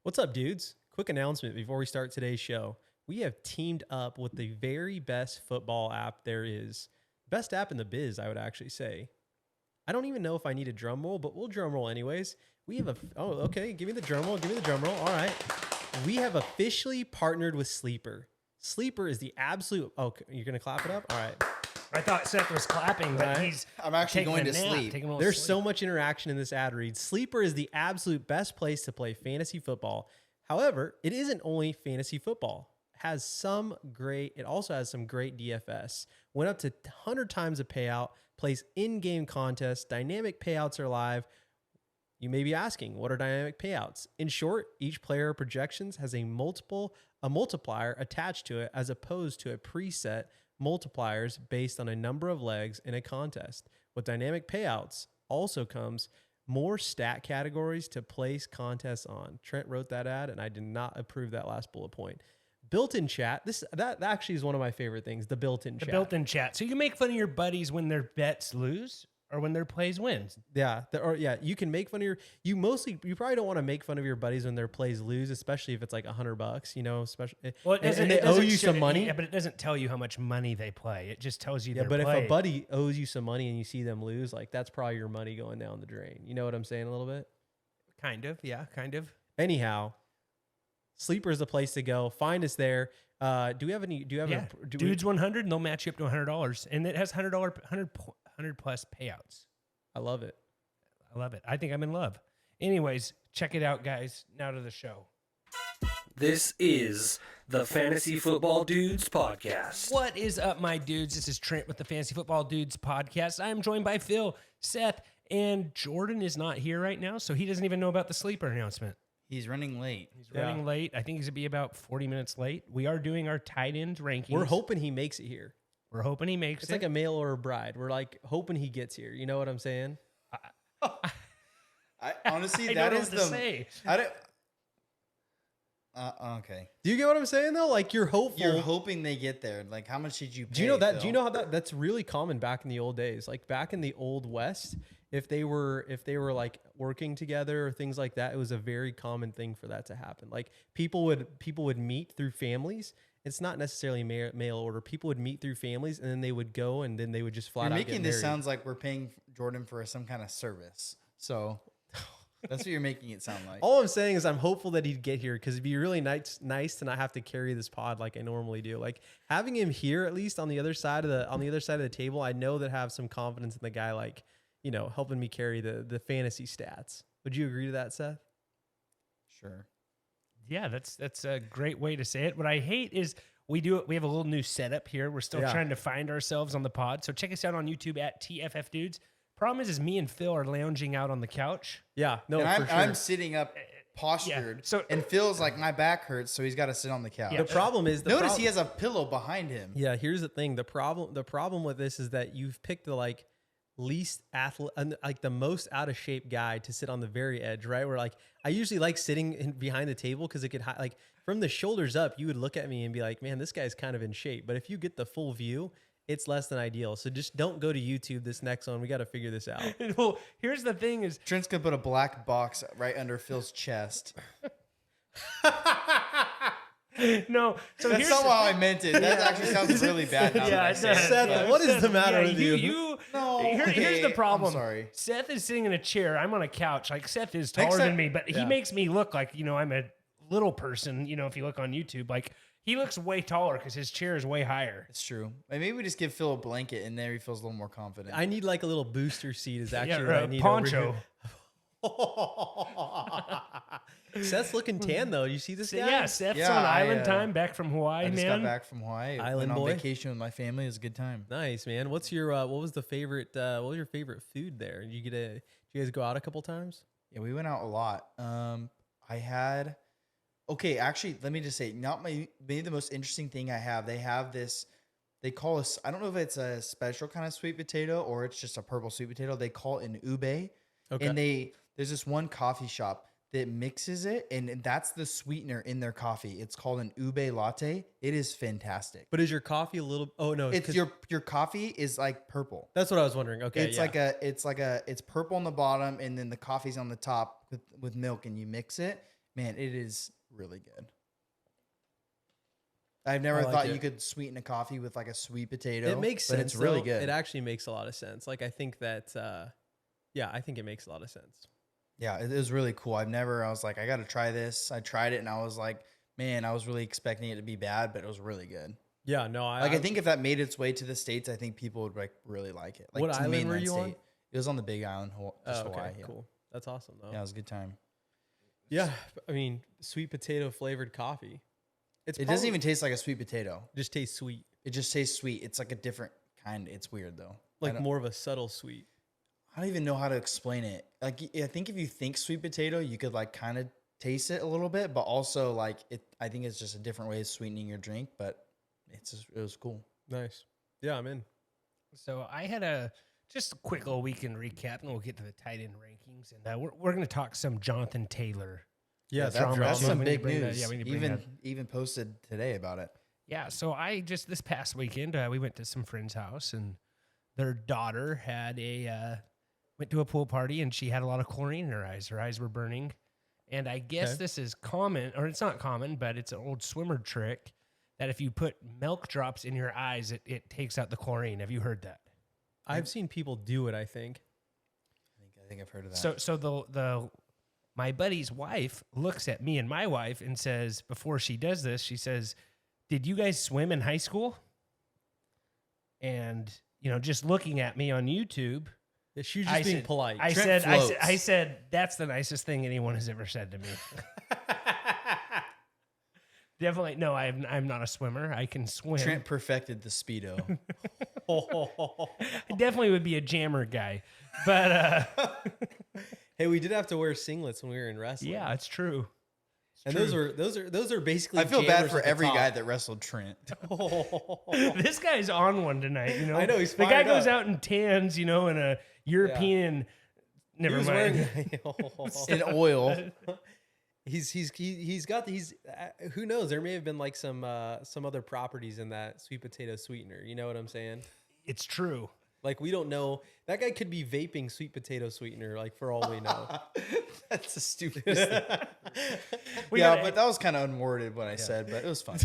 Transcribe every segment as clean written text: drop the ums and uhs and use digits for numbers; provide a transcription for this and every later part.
What's up, dudes? Quick announcement before we start today's show. We have teamed up with the very best football app there is. Best app in the biz, I would actually say. I don't even know if I need a drum roll, but we'll drum roll anyways. We have okay. Give me the drum roll. Give me the drum roll. All right. We have officially partnered with Sleeper. Sleeper is the absolute. Oh, you're going to clap it up? All right. I thought Seth was clapping, but I'm actually going to sleep. There's so much interaction in this ad read. Sleeper is the absolute best place to play fantasy football. However, it isn't only fantasy football. It also has some great DFS. Went up to 100 times a payout, plays in-game contests, dynamic payouts are live. You may be asking, what are dynamic payouts? In short, each player projections has a multiplier attached to it as opposed to a preset multipliers based on a number of legs in a contest. With dynamic payouts also comes more stat categories to place contests on. Trent wrote that ad, and I did not approve that last bullet point. Built-in chat. That actually is one of my favorite things. The built-in chat. The built-in chat. So you can make fun of your buddies when their bets lose or when their plays wins. Yeah. You can make fun of you probably don't want to make fun of your buddies when their plays lose, especially if it's like $100, you know, especially. Well, and they owe you some money. Yeah, but it doesn't tell you how much money they play. It just tells you their play. If a buddy owes you some money and you see them lose, like that's probably your money going down the drain. You know what I'm saying a little bit? Kind of. Yeah, kind of. Anyhow, Sleeper is the place to go. Find us there. Do we have any? Dudes 100, and they'll match you up to $100, and it has $100 plus payouts. I love it. I think I'm in love. Anyways, check it out, guys. Now to the show. This is the Fantasy Football Dudes podcast. What is up, my dudes? This is Trent with the Fantasy Football Dudes podcast. I am joined by Phil, Seth, and Jordan is not here right now, so he doesn't even know about the sleeper announcement. He's running late. Running late. I think he's going to be about 40 minutes late. We are doing our tight end rankings. We're hoping he makes it here. It's like a mail or bride. We're like hoping he gets here. You know what I'm saying? I honestly, I that don't is know what to say. I don't. Okay. Do you get what I'm saying though? Like you're hopeful. You're hoping they get there. Like how much did you pay? Do you know that? Phil? Do you know how that's really common back in the old days? Like back in the old West, if they were like working together or things like that, it was a very common thing for that to happen. Like people would meet through families. It's not necessarily mail order. People would meet through families, and then they would go, and then they would just flat out get married. You're making this sounds like we're paying Jordan for some kind of service. So that's what you're making it sound like. All I'm saying is I'm hopeful that he'd get here because it'd be really nice to not have to carry this pod like I normally do. Like having him here, at least on the other side of the table, I know that I have some confidence in the guy, like, you know, helping me carry the fantasy stats. Would you agree to that, Seth? Sure. Yeah, that's a great way to say it. What I hate is we have a little new setup here. We're still trying to find ourselves on the pod. So check us out on YouTube at tffdudes. Problem is me and Phil are lounging out on the couch. Yeah, no, and for sure. I'm sitting up postured. And Phil's like, my back hurts, so he's got to sit on the couch. The problem is notice he has a pillow behind him. Yeah, here's the thing. The problem with this is that you've picked the least athlete, like the most out of shape guy to sit on the very edge, right? Where like I usually like sitting behind the table because it could like from the shoulders up, you would look at me and be like, man, this guy's kind of in shape. But if you get the full view, it's less than ideal. So just don't go to YouTube this next one. We got to figure this out. Well, here's the thing is Trent's going to put a black box right under Phil's chest. No, so that's not how I meant it. That actually sounds really bad. Now Seth, what is the matter with you? Here's the problem. I'm sorry. Seth is sitting in a chair. I'm on a couch. Like Seth is taller than me, but he makes me look like, you know, I'm a little person. You know, if you look on YouTube, like he looks way taller because his chair is way higher. It's true. Maybe we just give Phil a blanket and there he feels a little more confident. I need like a little booster seat is actually what I need. Poncho. Seth's looking tan though. You see this guy? Yeah, Seth's on island time back from Hawaii, I just got back from Hawaii. Island went on boy. vacation with my family. It was a good time. Nice, man. What's your what was your favorite food there? Did you guys go out a couple times? Yeah, we went out a lot. Actually, let me just say, maybe the most interesting thing I have, they have this, they call us, I don't know if it's a special kind of sweet potato or it's just a purple sweet potato. They call it an ube. Okay. And there's this one coffee shop that mixes it, and that's the sweetener in their coffee. It's called an ube latte. It is fantastic. But is your coffee a little? Oh no, it's your coffee is like purple. That's what I was wondering. Okay, it's purple on the bottom, and then the coffee's on the top with milk, and you mix it, Man, it is really good. I've never like thought it. you could sweeten a coffee with like a sweet potato. It makes but sense. It's really though. good. It actually makes a lot of sense. Like I think that, I think it makes a lot of sense. Yeah, it was really cool. I was like, I got to try this. I tried it and I was like, man, I was really expecting it to be bad, but it was really good. Yeah, no, I think if that made its way to the States, I think people would like really like it. Like What to the island were mainland you state. on? It was on the Big Island, just Hawaii. Yeah. Cool. That's awesome though. Yeah, it was a good time. Yeah, I mean, sweet potato flavored coffee. It doesn't even taste like a sweet potato. Just tastes sweet. It just tastes sweet. It's like a different kind. It's weird though. Like more of a subtle sweet. I don't even know how to explain it. Like, I think if you think sweet potato, you could like kind of taste it a little bit, but also like it. I think it's just a different way of sweetening your drink, but it was cool. Nice. Yeah, I'm in. So I had just a quick little weekend recap, and we'll get to the tight end rankings, and we're going to talk some Jonathan Taylor. Yeah, that's some We need to big bring that- news. yeah, we need to bring that. Even posted today about it. Yeah, so I just this past weekend we went to some friend's house, and their daughter had went to a pool party, and she had a lot of chlorine in her eyes. Her eyes were burning, and I guess this is common, or it's not common, but it's an old swimmer trick that if you put milk drops in your eyes, it takes out the chlorine. Have you heard that? I've seen people do it, I think. I think I've heard of that. So the my buddy's wife looks at me and my wife and says, before she does this, she says, "Did you guys swim in high school?" And just looking at me on YouTube, She's just being polite. I said, that's the nicest thing anyone has ever said to me. Definitely, no, I'm not a swimmer. I can swim. Trent perfected the Speedo. I definitely would be a jammer guy, but hey, we did have to wear singlets when we were in wrestling. yeah, it's true. And those are basically. I feel bad jammers for at the every top. guy that wrestled Trent. This guy's on one tonight. I know, he's the guy fired goes up. out in tans, in a European. Never He was mind. In oil. He's got these. Who knows? There may have been like some other properties in that sweet potato sweetener. You know what I'm saying? It's true. Like we don't know. That guy could be vaping sweet potato sweetener. Like for all we know. That's the stupidest thing. But but that was kind of unworded what I said, but it was fun.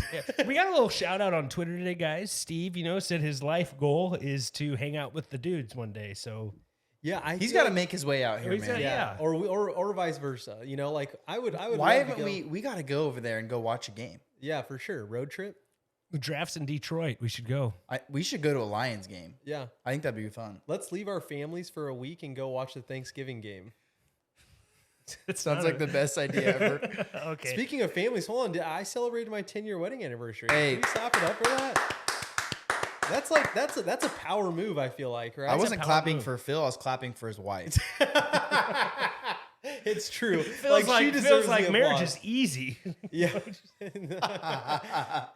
we got a little shout out on Twitter today, guys. Steve, said his life goal is to hang out with the dudes one day. So Yeah, He's got to make his way out here, He's man. got- yeah. or vice versa. Like I would. Why love to haven't go. we got to go over there and go watch a game? Yeah, for sure. Road trip. drafts in Detroit. We should go. We should go to a Lions game. Yeah, I think that'd be fun. let's leave our families for a week and go watch the Thanksgiving game. It Sounds like the best idea ever. Okay. Speaking of families, hold on. I celebrated my 10-year wedding anniversary. Hey. Can we stop it up for that? That's a power move. I feel like, right? I wasn't power clapping move. for Phil. I was clapping for his wife. It's true. Feels like deserves the marriage applause. is easy. Yeah.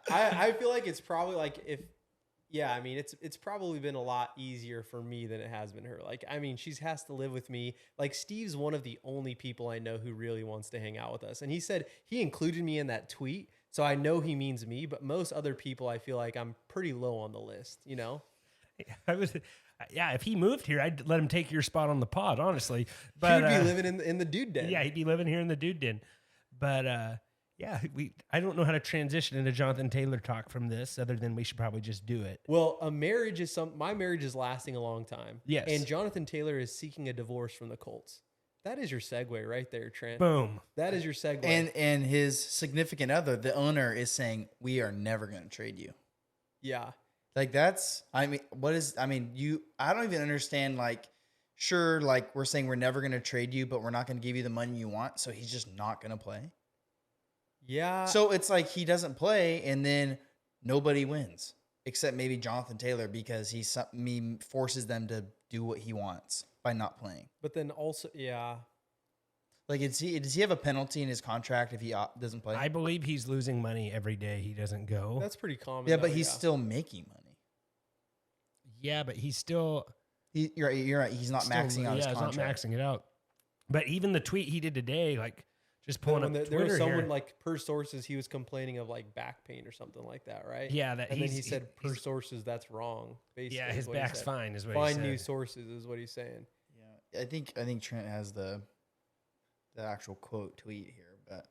I feel like it's probably like I mean, it's probably been a lot easier for me than it has been her. Like, I mean, she has to live with me. Like, Steve's one of the only people I know who really wants to hang out with us. And he said he included me in that tweet. So I know he means me, but most other people, I feel like I'm pretty low on the list, If he moved here, I'd let him take your spot on the pod, honestly. He But would be living in the dude den. yeah, he'd be living here in the dude den. But I don't know how to transition into Jonathan Taylor talk from this, other than we should probably just do it. Well, my marriage is lasting a long time. Yes. And Jonathan Taylor is seeking a divorce from the Colts. That is your segue right there, Trent. Boom. That is your segue. And his significant other, the owner, is saying, we are never going to trade you. yeah. Like I don't even understand. Like, sure, like we're saying we're never going to trade you, but we're not going to give you the money you want. So he's just not going to play. Yeah. So it's like he doesn't play and then nobody wins except maybe Jonathan Taylor because he forces them to do what he wants by not playing. But then also, yeah. Like, does he have a penalty in his contract if he doesn't play? I believe he's losing money every day he doesn't go. That's pretty common. Yeah, though, but he's still making money. Yeah, but he's still You're right. He's not maxing out his contract. he's not maxing it out. But even the tweet he did today, like just pulling up there Twitter was someone here. like per sources he was complaining of like back pain or something like that, right? Yeah, that and then he he's- said per he's- sources that's wrong. Basically, Yeah, is his what he back's said. fine is what he Find said. new sources is what he's saying. Yeah, I think Trent has the actual quote tweet here, but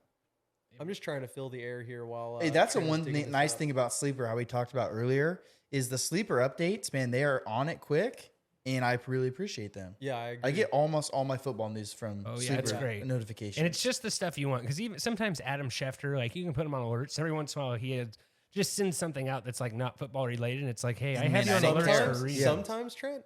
I'm just trying to fill the air here while. Hey, that's the Trent's one digging this nice up. thing about Sleeper, how we talked about earlier, is the Sleeper updates, man, they are on it quick, and I really appreciate them. Yeah, I agree. I get almost all my football news from Oh, yeah, Sleeper it's great. notifications. And it's just the stuff you want. Because even sometimes Adam Schefter, like you can put him on alerts. Every once in a while, he just sends something out that's like not football related. And it's like, hey, I had you on alerts for a reason. Sometimes, Trent,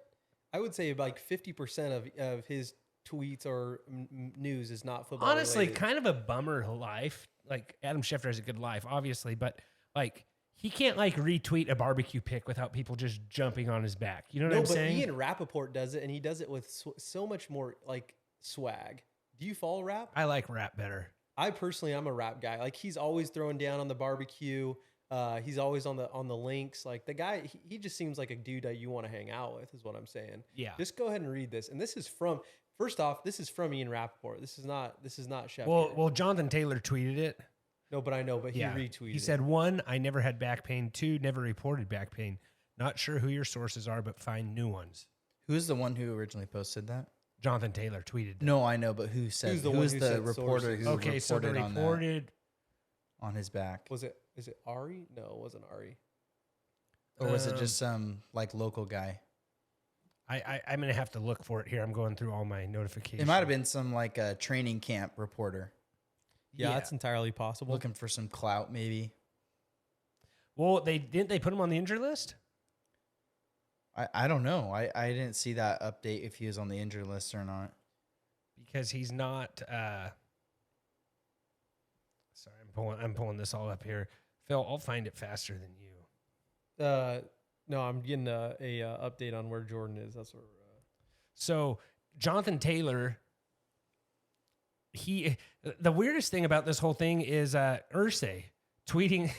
I would say like 50% of his tweets or news is not football. Honestly, related. kind of a bummer life. Like Adam Schefter has a good life, obviously, but like he can't like retweet a barbecue pic without people just jumping on his back. You know what I'm saying? Ian Rappaport does it, and he does it with so much more like swag. Do you follow Rap? I like rap better. I personally, I'm a Rap guy. Like he's always throwing down on the barbecue. He's always on the links. Like the guy, he just seems like a dude that you want to hang out with. Is what I'm saying. Yeah. Just go ahead and read this. And this is from. First off, this is from Ian Rappaport. This is not Schefter. Well, Jonathan Taylor tweeted it. No, but I know, but he retweeted. He said, 1, I never had back pain. 2, never reported back pain. Not sure who your sources are, but find new ones. Who's the one who originally posted that? Jonathan Taylor tweeted that. No, I know, but who said? Who's the who's one who the said reporter sources? who Okay, so they reported on that reported. on his back? Is it Ari? No, it wasn't Ari. Or was it just some like local guy? I'm going to have to look for it here. I'm going through all my notifications. It might have been some like a training camp reporter Yeah, that's entirely possible. looking for some clout, maybe. Well, didn't they put him on the injury list? I don't know. I didn't see that update if he was on the injury list or not. Because he's not. Sorry, I'm pulling this all up here. Phil, I'll find it faster than you. No, I'm getting a update on where Jordan is. That's where. So Jonathan Taylor, the weirdest thing about this whole thing is Irsay tweeting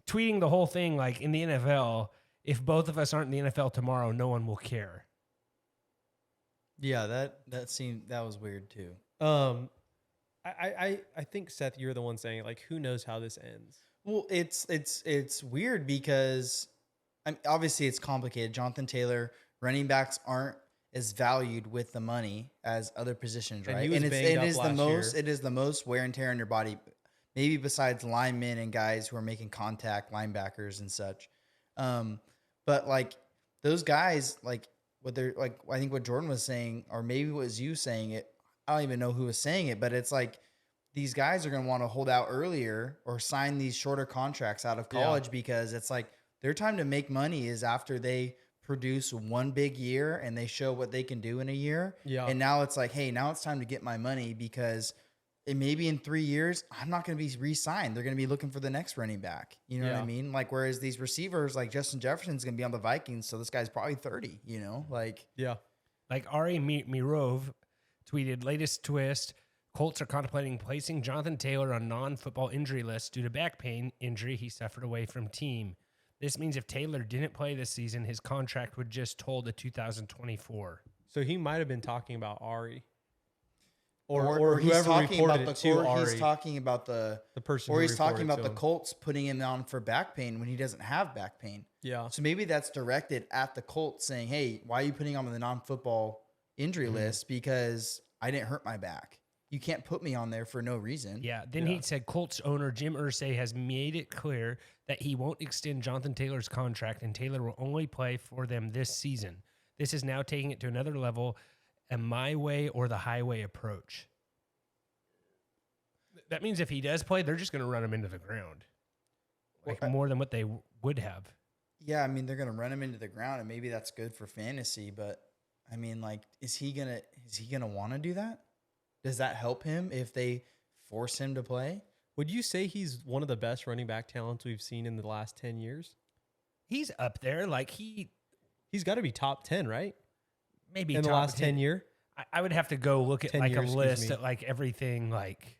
the whole thing like in the NFL. If both of us aren't in the NFL tomorrow, no one will care. Yeah, that was weird too. I think Seth, you're the one saying it. Like, who knows how this ends? Well, it's weird because obviously it's complicated. Jonathan Taylor, running backs aren't as valued with the money as other positions, right? And it is the most wear and tear on your body, maybe besides linemen and guys who are making contact, linebackers and such. But like those guys, like what they're like, I think what Jordan was saying, or maybe it was you saying it. I don't even know who was saying it, but it's like these guys are going to want to hold out earlier or sign these shorter contracts out of college because it's like their time to make money is after they produce one big year and they show what they can do in a year. Yeah. And now it's like, hey, now it's time to get my money because maybe in 3 years, I'm not going to be re-signed. They're going to be looking for the next running back. You know what I mean? Like, whereas these receivers like Justin Jefferson's going to be on the Vikings. So this guy's probably 30, you know, like. Yeah. Like Ari Mirov tweeted, latest twist, Colts are contemplating placing Jonathan Taylor on non-football injury list due to back pain injury he suffered away from team. This means if Taylor didn't play this season, his contract would just toll to 2024. So he might have been talking about Ari. Or whoever he's talking reported about it to Ari. He's talking about the person or who he's talking reported about to the him. Colts putting him on for back pain when he doesn't have back pain. Yeah. So maybe that's directed at the Colts saying, hey, why are you putting him on the non-football injury list? Because I didn't hurt my back. You can't put me on there for no reason. Yeah. Then he said Colts owner Jim Irsay has made it clear that he won't extend Jonathan Taylor's contract and Taylor will only play for them this season. This is now taking it to another level, a my way or the highway approach. That means if he does play, they're just going to run him into the ground. Like more than what they would have. Yeah, I mean, they're going to run him into the ground, and maybe that's good for fantasy. But I mean, like, is he gonna want to do that? Does that help him if they force him to play? Would you say he's one of the best running back talents we've seen in the last 10 years? He's up there. Like he's got to be top 10, right? Maybe in the last 10 years. I would have to go look at 10 like years, a list at like everything. Like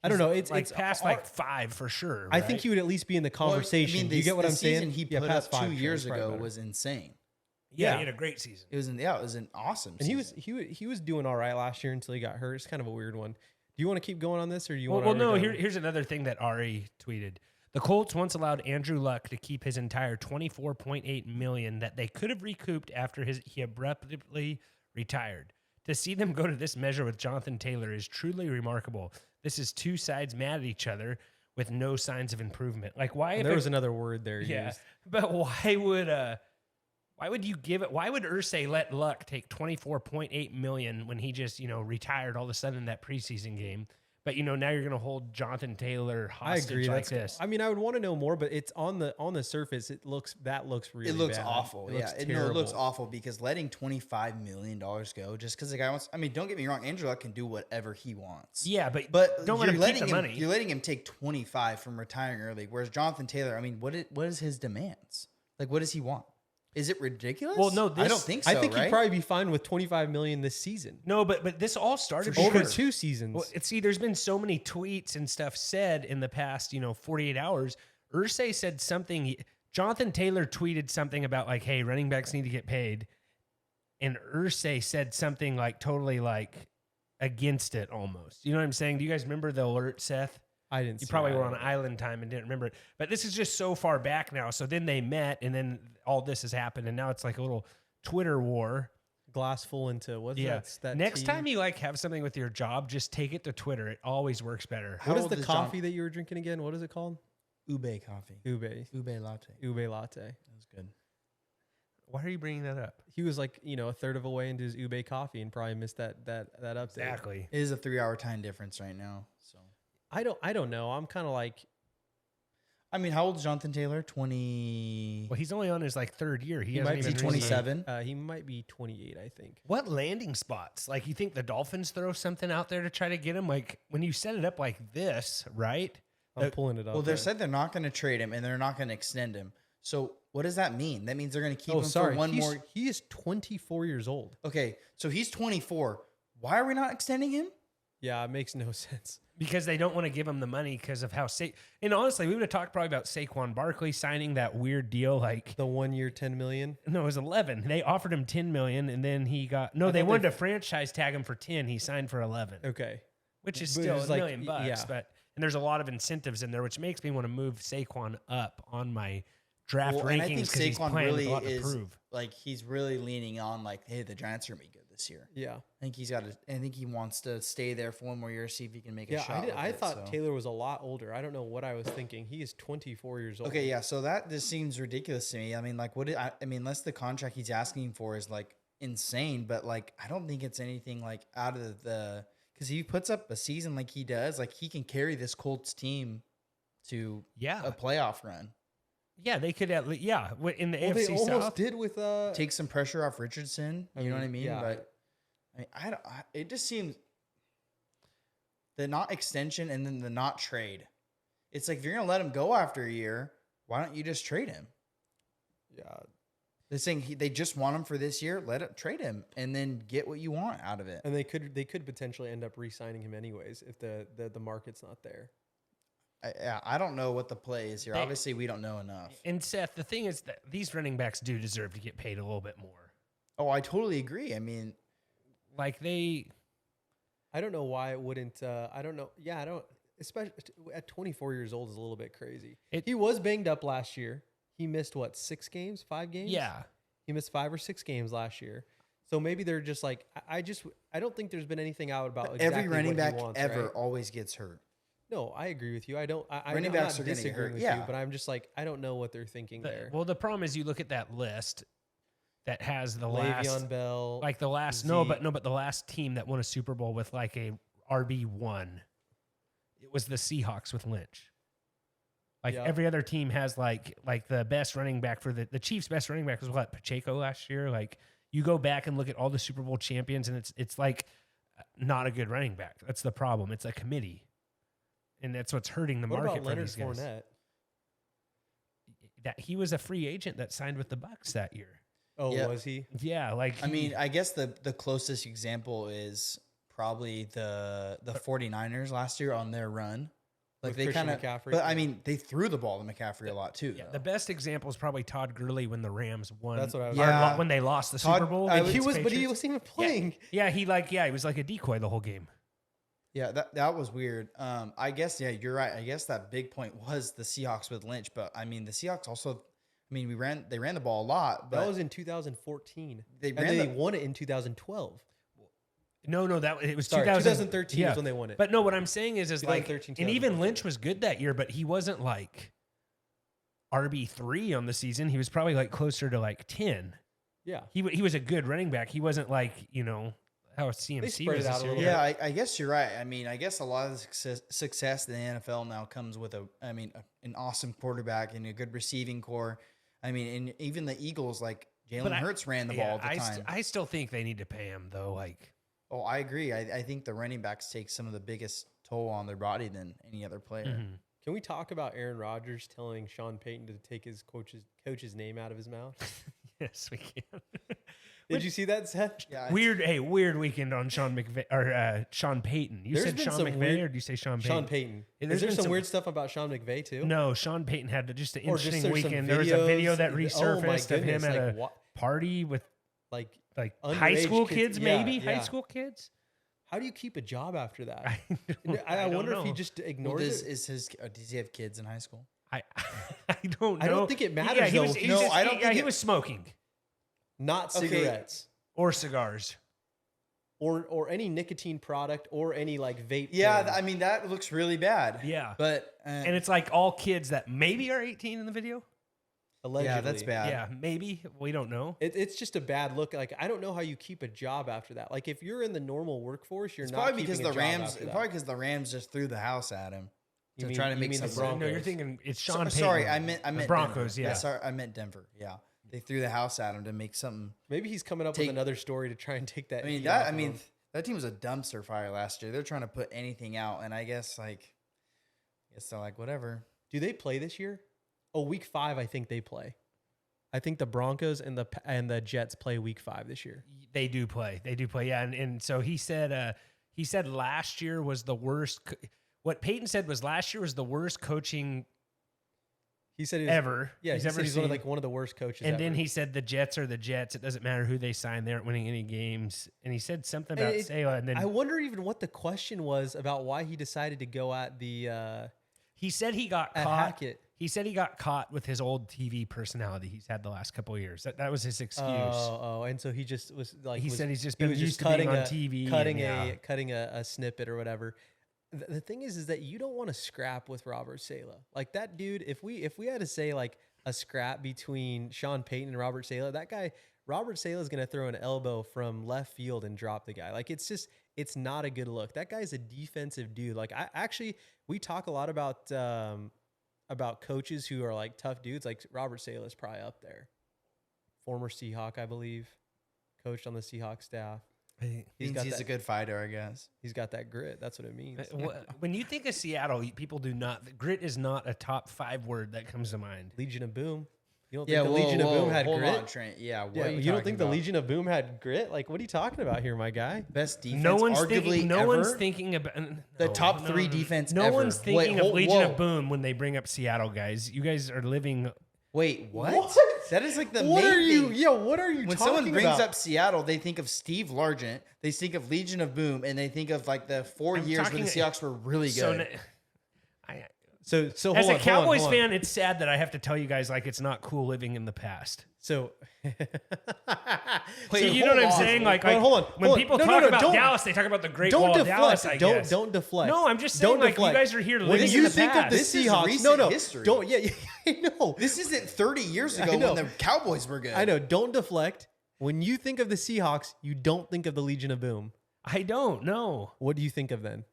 I don't know. It's like past like 5 for sure. I think he would at least be in the conversation. Well, I mean, you get what I'm saying? He put up 2 years ago was insane. Yeah, he had a great season. It was an awesome and season. he was doing all right last year until he got hurt. It's kind of a weird one. Do you want to keep going on this, or do you want? Well, no. Here's another thing that Ari tweeted. The Colts once allowed Andrew Luck to keep his entire $24.8 million that they could have recouped after he abruptly retired. To see them go to this measure with Jonathan Taylor is truly remarkable. This is two sides mad at each other. with no signs of improvement. Like why? And there was another word there. Yeah, used. but why would you give it? Why would Irsay let Luck take $24.8 million when he just retired all of a sudden in that preseason game? But now you're going to hold Jonathan Taylor hostage I agree. like this. I mean, I would want to know more, but it's on the surface. It looks really. It looks bad. awful. It looks awful because letting $25 million go just because the guy wants. I mean, don't get me wrong. Andrew Luck can do whatever he wants. Yeah, but don't you're let him keep the him, money. You're letting him take 25 from retiring early. Whereas Jonathan Taylor, I mean, what is his demands? Like, what does he want? Is it ridiculous? Well, no, I don't think so. I think right? he'd probably be fine with $25 million this season. No, but this all started Over 2 seasons. Well, there's been so many tweets and stuff said in the past, 48 hours. Irsay said something. Jonathan Taylor tweeted something about like, "Hey, running backs need to get paid," and Irsay said something like totally like against it almost. You know what I'm saying? Do you guys remember the alert, Seth? I didn't. You see probably that. were on island time and didn't remember it. But this is just so far back now. So then they met, and then all this has happened, and now it's like a little Twitter war. Glass full into what's that? Next tea? time you have something with your job, just take it to Twitter. It always works better. How What is old the is coffee that you were drinking again? What is it called? Ube coffee. Ube latte. Ube latte. That was good. Why are you bringing that up? He was like a third of a way into his Ube coffee and probably missed that update. Exactly. It is a 3-hour time difference right now. So I don't know. I'm kind of like. I mean, how old is Jonathan Taylor? 20. Well, he's only on his third year. He might hasn't be even 27. He might be 28, I think. What landing spots? Like, you think the Dolphins throw something out there to try to get him? Like, when you set it up like this, right? I'm pulling it up. Well, they said they're not going to trade him and they're not going to extend him. So what does that mean? That means they're going to keep him for one more. He is 24 years old. Okay, so he's 24. Why are we not extending him? Yeah, it makes no sense. Because they don't want to give him the money because of how and honestly, we would have talked probably about Saquon Barkley signing that weird deal. Like The 1 year, $10 million. no, it was 11. They offered him 10 million, and then he got they wanted to franchise tag him for 10. He signed for 11, Okay. which is But still it's $1 like, million bucks. yeah. But and there's a lot of incentives in there, which makes me want to move Saquon up on my draft And I think rankings because he's Saquon playing really with a lot to is prove. like he's really leaning on like, hey, the Giants are gonna be good this year. Yeah. I think I think he wants to stay there for one more year, see if he can make a Yeah, shot. I with it, thought so. Taylor was a lot older. I don't know what I was thinking. He is 24 years old. Okay, yeah. So that just seems ridiculous to me. I mean, like, I mean, unless the contract he's asking for is like insane, but like, I don't think it's anything like out of the because he puts up a season like he does, like he can carry this Colts team to a playoff run. Yeah, they could at least, in the AFC They almost South. did with Take some pressure off Richardson. You know what I mean? yeah. But I mean, it just seems the not extension and then the not trade. It's like if you're gonna let him go after a year, why don't you just trade him? Yeah. They're saying they just want him for this year. Let it trade him and then get what you want out of it. And they could potentially end up re-signing him anyways if the market's not there. I don't know what the play is here. Obviously, we don't know enough. And Seth, the thing is that these running backs do deserve to get paid a little bit more. Oh, I totally agree. I mean, Like I don't know why it wouldn't. I don't know. Yeah, I don't. Especially at 24 years old is a little bit crazy. He was banged up last year. He missed what, 5 games? yeah. He missed 5 or 6 games last year. So maybe they're just like, I don't think there's been anything out about exactly every running what he back wants, ever right? always gets hurt. No, I agree with you. Running I'm backs not are gonna get disagreeing hurt. with Yeah. you, but I'm just like, I don't know what they're thinking there. Well, the problem is you look at that list that has the Le'Veon last, Bell, like the last, Zeke. but the last team that won a Super Bowl with like a RB1, it was the Seahawks with Lynch. Like Yeah. every other team has like the best running back for the Chiefs' best running back was what, Pacheco last year. Like you go back and look at all the Super Bowl champions, and it's like not a good running back. That's the problem. It's a committee, and that's what's hurting the what market about for Leonard these guys. Fournette? That he was a free agent that signed with the Bucs that year. Oh, Yeah. was he? Yeah, like I mean, I guess the closest example is probably the 49ers last year on their run. Like With they Christian kind of, McCaffrey? but I mean, they threw the ball to McCaffrey a lot too. yeah, though. the best example is probably Todd Gurley when the Rams won. That's what I was. or Yeah. when they lost the Todd- Super Bowl. I against would- He was, but he Patriots. wasn't even playing. Yeah, he was like a decoy the whole game. Yeah, that was weird. I guess, yeah, you're right. I guess that big point was the Seahawks with Lynch, but I mean, the Seahawks also, I mean, they ran the ball a lot, but That was in 2014. They and ran they the- won it in 2012. No, that it was Sorry, 2013 yeah. is when they won it. But no, what I'm saying is like, 2013, and even Lynch was good that year, but he wasn't like RB3 on the season. He was probably like closer to like 10. Yeah. He was a good running back. He wasn't like, how CMC spread was it out this a year. little Yeah, I guess you're right. I mean, I guess a lot of the success in the NFL now comes with an awesome quarterback and a good receiving core. I mean, and even the Eagles, like Jalen Hurts ran the ball all the time. I still think they need to pay him though. Like, oh, I agree. I think the running backs take some of the biggest toll on their body than any other player. mm-hmm. Can we talk about Aaron Rodgers telling Sean Payton to take his coach's name out of his mouth? Yes, we can. Did you see that, Seth? Yeah, Weird weekend on Sean Payton. You There's said been Sean some McVay, weird- or did you say Sean Payton? Sean Payton. Yeah, Is there been some weird stuff about Sean McVay too? No, Sean Payton had just an Or just interesting there's some weekend. There was a video videos- that oh my resurfaced of him goodness, at like, a what- party with like like underage high school kids. kids, Yeah, maybe yeah. high school kids. How do you keep a job after that? I I don't wonder if he know. just Well, ignores it. does he have kids in high school? I don't know. I don't think it matters, Yeah, he though. was, he No, was just- I don't yeah, think he it- was smoking Not Okay. cigarettes or cigars. or any nicotine product or any like vape. Yeah, pen. I mean that looks really bad. Yeah, But and it's like all kids that maybe are 18 in the video. allegedly. yeah, that's bad. Yeah, maybe we don't know. It's just a bad look. Like I don't know how you keep a job after that. Like if you're in the normal workforce, you're It's not probably because keeping a the job Rams. after that. Probably because the Rams just threw the house at him You to mean- try to you make mean the some Broncos? No, you're thinking it's Sean Payton. Sorry, I meant Broncos. Denver. Yeah. Sorry, I meant Denver. Yeah, they threw the house at him to make something. Maybe he's coming up Take- with another story to try and take that. I mean heat off that. I of mean him. that team was a dumpster fire last year. They're trying to put anything out, and I guess they're like whatever. Do they play this year? Oh, week 5, I think they play. I think the Broncos and the Jets play week 5 this year. They do play. Yeah. And so he said last year was the worst. What Peyton said was last year was the worst coaching He said he was, ever. Yeah, he's he ever said he's seen. one of the worst coaches. And ever. then he said the Jets are the Jets. It doesn't matter who they sign. They aren't winning any games. And he said something about Salah. And then I wonder even what the question was about why he decided to go at the he said he got at caught. Hackett. He said he got caught with his old TV personality he's had the last couple of years. That was his excuse. Oh, and so he just was like He said he's just he been was used just to being cutting on TV cutting and, cutting a snippet or whatever. The thing is that you don't want to scrap with Robert Saleh. Like that dude, if we had to say like a scrap between Sean Payton and Robert Saleh, that guy, Robert Saleh is going to throw an elbow from left field and drop the guy. Like it's not a good look. That guy's a defensive dude. Like we talk a lot about coaches who are like tough dudes. Like Robert Saleh is probably up there. Former Seahawk, I believe, coached on the Seahawks staff. He's a good fighter, I guess. He's got that grit. That's what it means. When you think of Seattle, people do not. Grit is not a top 5 word that comes to mind. Legion of Boom. You don't think the Legion of Boom had hold grit? on, Trent. Yeah, what Yeah, are you you don't talking think the about? Legion of Boom had grit? Like, what are you talking about here, my guy? Best defense? No one's arguably thinking. No ever? one's thinking about The top 3 defense No ever. one's thinking Wait, of Legion whoa. of Boom when they bring up Seattle, guys. You guys are living. Wait, what? What? That is like the What main are you? thing. Yeah, what are you When talking someone brings about? up Seattle, they think of Steve Largent, they think of Legion of Boom, and they think of like the 4 I'm years when the talking- Seahawks were really good. So, So as hold a on, Cowboys hold on. fan, it's sad that I have to tell you guys like it's not cool living in the past. So, So you know what I'm saying? Like, hold on. when people No, talk no, about don't- Dallas, they talk about the Great don't Wall of deflect. Dallas. I guess. Don't deflect. No, I'm just saying, Don't like, deflect. you guys are here When living you in the think past. of the This is Seahawks, recent no, history. don't. Yeah, I know. This isn't 30 years I ago know. when the Cowboys were good. I know. Don't deflect. When you think of the Seahawks, you don't think of the Legion of Boom. I don't know. What do you think of then?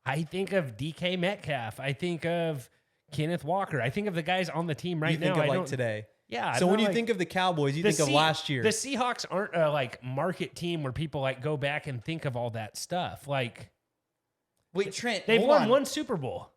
I think of DK Metcalf. I think of Kenneth Walker. I think of the guys on the team right you think now. of I like don't today. Yeah. So I'm when not you like- think of the Cowboys, you the think of Se- last year. The Seahawks aren't a like market team where people like go back and think of all that stuff. Like Wait, Trent, they've hold won on. one Super Bowl.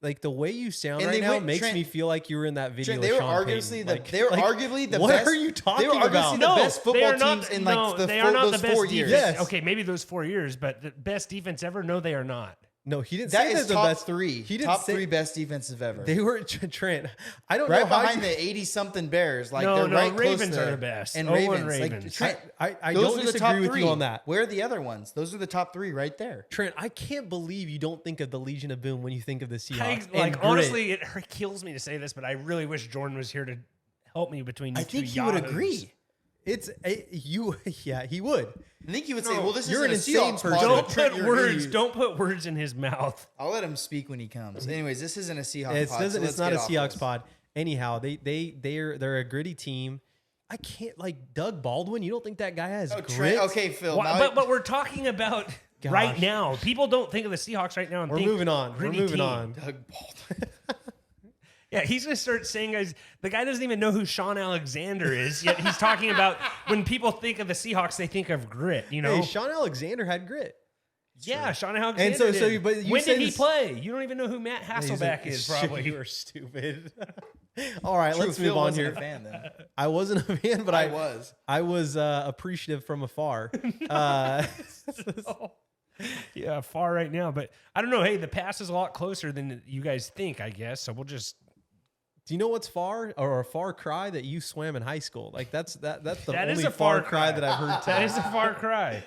Like the way you sound And right they now went- makes Trent- me feel like you were in that video. Trent, with they were Sean arguably Payton. the Like- they were like, arguably the what best. are you talking They were arguably about? the best they football are not, teams in no, like the they four, are not those the best 4 years. defense. Yes. Okay, maybe those 4 years, but the best defense ever? No, they are not. No, he didn't That say is they're top the best 3. He didn't top say 3 best defensive ever. They were Trent. I don't right know how behind you- the 80-something Bears. Like No, they're no, right close Ravens to, are the best. And 0-1 Ravens. Ravens. Like, Trent, I those don't are the top disagree with 3. you on that. Where are the other ones? Those are the top 3 right there. Trent, I can't believe you don't think of the Legion of Boom when you think of the Seahawks. I, and like grit. honestly, it kills me to say this, but I really wish Jordan was here to help me between you I two think he would yahoos. agree. He would. I think he would say, "Well, this you're isn't an a insane Seahawks person. podcast." Don't put words in his mouth. I'll let him speak when he comes. Anyways, this isn't a Seahawks pod. It's not a Seahawks pod. Anyhow, they're a gritty team. I can't like Doug Baldwin. You don't think that guy has grit? Okay, Phil. But we're talking about right now. People don't think of the Seahawks right now. And We're moving on. We're moving on. Doug Baldwin. Yeah, he's going to start saying, guys, the guy doesn't even know who Sean Alexander is, yet he's talking about when people think of the Seahawks, they think of grit, you know? Hey, Sean Alexander had grit. Yeah, Sean Alexander And so did. but you when say did he this- play? You don't even know who Matt Hasselbeck is, probably. You are stupid. All right, let's Phil move on wasn't here. a fan then. I wasn't a fan, but I was. I was appreciative from afar. Yeah, far right now. But I don't know. Hey, the pass is a lot closer than you guys think, I guess. So we'll just... Do you know what's far or a far cry that you swam in high school? Like that's the That is only a far cry cry. that I've heard. That is a far cry.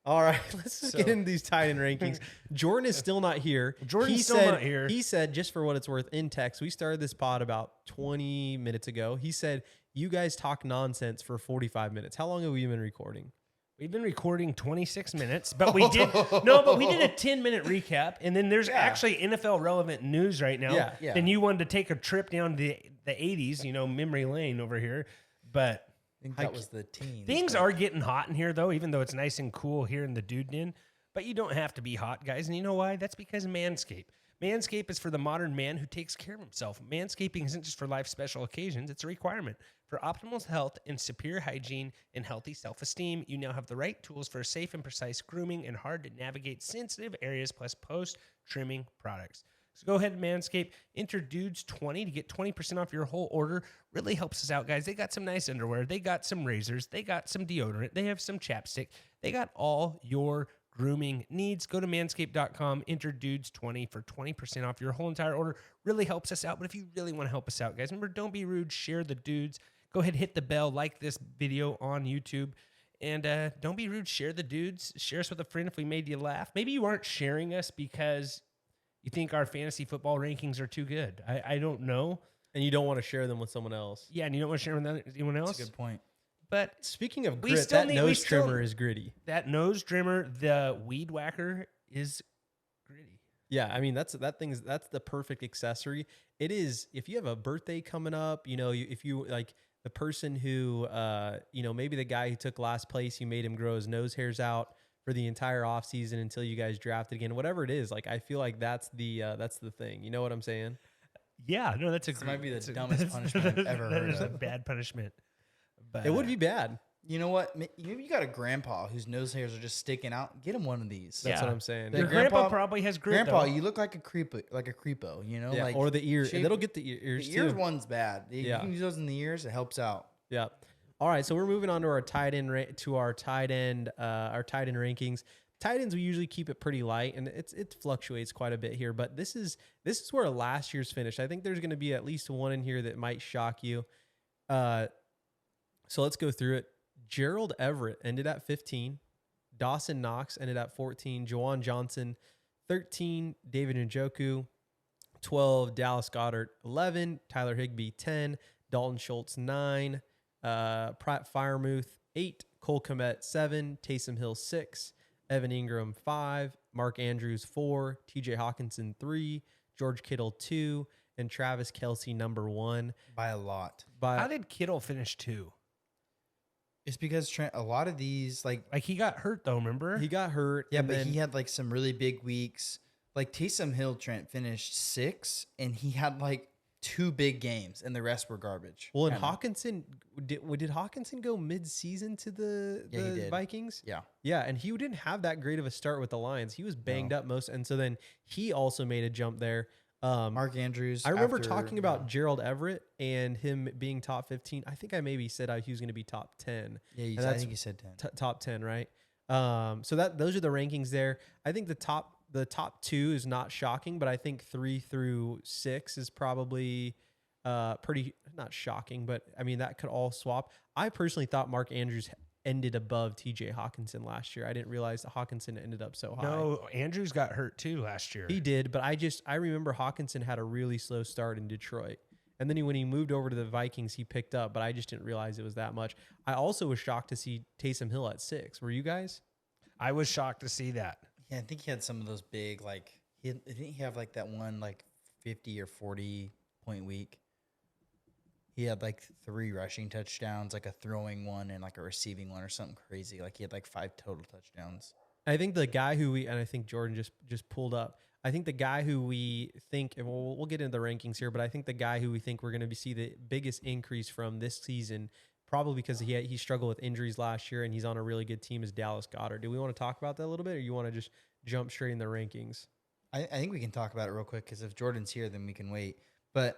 All right, let's just get into these tight end rankings. Jordan is still not here. Jordan's still not here. He said, just for what it's worth, in text, we started this pod about 20 minutes ago. He said, you guys talk nonsense for 45 minutes. How long have we been recording? We've been recording 26 minutes, but we did a 10-minute recap, and then there's actually NFL relevant news right now. Yeah. Then you wanted to take a trip down the 80s, memory lane over here. But I think that was the team. things are getting hot in here, though, even though it's nice and cool here in the Dude Den. But you don't have to be hot, guys. And you know why? That's because of Manscaped. Manscaped is for the modern man who takes care of himself. Manscaping isn't just for life special occasions. It's a requirement. For optimal health and superior hygiene and healthy self-esteem, you now have the right tools for safe and precise grooming and hard-to-navigate sensitive areas plus post-trimming products. So go ahead and Manscaped. Enter DUDES20 to get 20% off your whole order. Really helps us out, guys. They got some nice underwear. They got some razors. They got some deodorant. They have some chapstick. They got all your grooming needs. Go to manscaped.com, enter DUDES20 for 20% off your whole entire order. Really helps us out. But if you really want to help us out, guys, remember, don't be rude. Share the dudes. Go ahead, hit the bell, like this video on YouTube. And don't be rude. Share the dudes. Share us with a friend if we made you laugh. Maybe you aren't sharing us because you think our fantasy football rankings are too good. I don't know. And you don't want to share them with someone else. Yeah, and you don't want to share them with anyone else. That's a good point. But Speaking of We grit, still that need- nose trimmer is gritty. that nose trimmer, the weed whacker, is gritty. Yeah, I mean that's the perfect accessory. It is if you have a birthday coming up, if you like the person who maybe the guy who took last place, you made him grow his nose hairs out for the entire offseason until you guys drafted again. Whatever it is, like I feel like that's the thing. You know what I'm saying? Yeah, no, that's This might be the dumbest punishment I've ever heard That is a of. bad punishment. But It would be bad. You know what? Maybe you got a grandpa whose nose hairs are just sticking out. Get him one of these. That's Yeah. what I'm saying. The Your Yeah. grandpa probably has grit. Grandpa, though. you look like a creepo, Yeah, like or the ear. shape- It'll get the ears The ears too. one's bad. You Yeah. can use those in the ears. It helps out. Yeah. All right, so we're moving on to our tight end rankings. Tight ends, we usually keep it pretty light, and it fluctuates quite a bit here. But this is where last year's finished. I think there's going to be at least one in here that might shock you. So let's go through it. Gerald Everett ended at 15. Dawson Knox ended at 14. Juwan Johnson, 13. David Njoku, 12. Dallas Goedert, 11. Tyler Higbee, 10. Dalton Schultz, 9. Pat Freiermuth, 8. Cole Kmet, 7. Taysom Hill, 6. Evan Ingram, 5. Mark Andrews, 4. TJ Hawkinson, 3. George Kittle, 2. And Travis Kelce, number 1. By a lot. How did Kittle finish 2? It's because Trent, a lot of these, like Like he got hurt though. Remember? He got hurt. yeah, and but then, he had like some really big weeks. Like Taysom Hill, Trent finished 6, and he had like 2 big games, and the rest were garbage. well, and Kinda. Hawkinson did Hawkinson go mid-season to the Yeah, he did. Vikings? Yeah. Yeah, and he didn't have that great of a start with the Lions. He was banged up most, and so then he also made a jump there. Mark Andrews. I remember after- talking about Gerald Everett and him being top 15. I think I maybe said he was going to be top 10. Yeah, And I that's think you said 10. top 10, right? So those are the rankings there. I think the top 2 is not shocking, but I think 3 through 6 is probably pretty not shocking, but I mean that could all swap. I personally thought Mark Andrews ended above TJ Hawkinson last year. I didn't realize that Hawkinson ended up so high. No, Andrews got hurt too last year. He did, but I remember Hawkinson had a really slow start in Detroit. And then when he moved over to the Vikings, he picked up, but I just didn't realize it was that much. I also was shocked to see Taysom Hill at 6. Were you guys? I was shocked to see that. Yeah, I think he had some of those big, like, didn't he have like that one, like 50 or 40 point week? He had like 3 rushing touchdowns, like a throwing one and like a receiving one or something crazy. Like he had like 5 total touchdowns. I think the guy and I think Jordan just pulled up. I think the guy who we think, and we'll get into the rankings here, but I think the guy who we think we're going to see the biggest increase from this season, probably because he struggled with injuries last year and he's on a really good team, is Dallas Goedert. Do we want to talk about that a little bit, or you want to just jump straight in the rankings? I think we can talk about it real quick because if Jordan's here, then we can wait. But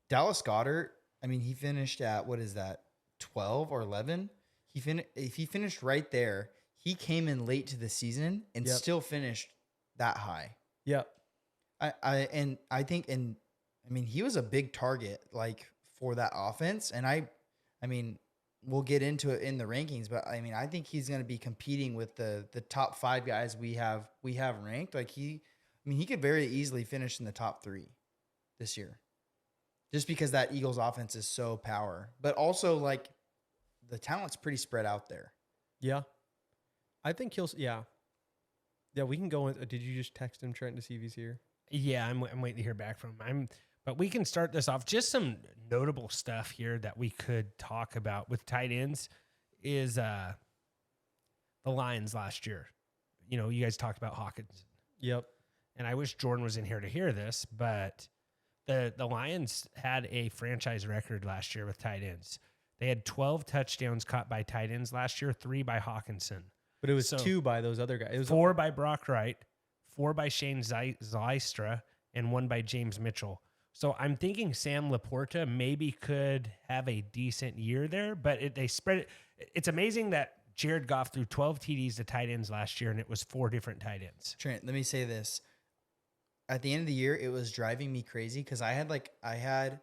Dallas Goedert, I mean, he finished at, what is that, 12 or 11? If he finished right there, he came in late to the season and still finished that high. Yep. I think he was a big target like for that offense, and I mean we'll get into it in the rankings, but I mean I think he's going to be competing with the top 5 guys we have ranked. Like he could very easily finish in the top 3 this year, just because that Eagles offense is so power, but also like the talent's pretty spread out there. Yeah, I think he'll. Yeah, we can go in. Did you just text him, Trent, to see if he's here? Yeah, I'm waiting to hear back from him. But we can start this off. Just some notable stuff here that we could talk about with tight ends is the Lions last year. You know, you guys talked about Hawkins. Yep. And I wish Jordan was in here to hear this, but the Lions had a franchise record last year with tight ends. They had 12 touchdowns caught by tight ends last year, 3 by Hawkinson. But it was 2 by those other guys. It was 4 by Brock Wright, 4 by Shane Zylstra, and 1 by James Mitchell. So I'm thinking Sam Laporta maybe could have a decent year there, but they spread it. It's amazing that Jared Goff threw 12 TDs to tight ends last year, and it was 4 different tight ends. Trent, let me say this. At the end of the year, it was driving me crazy because I had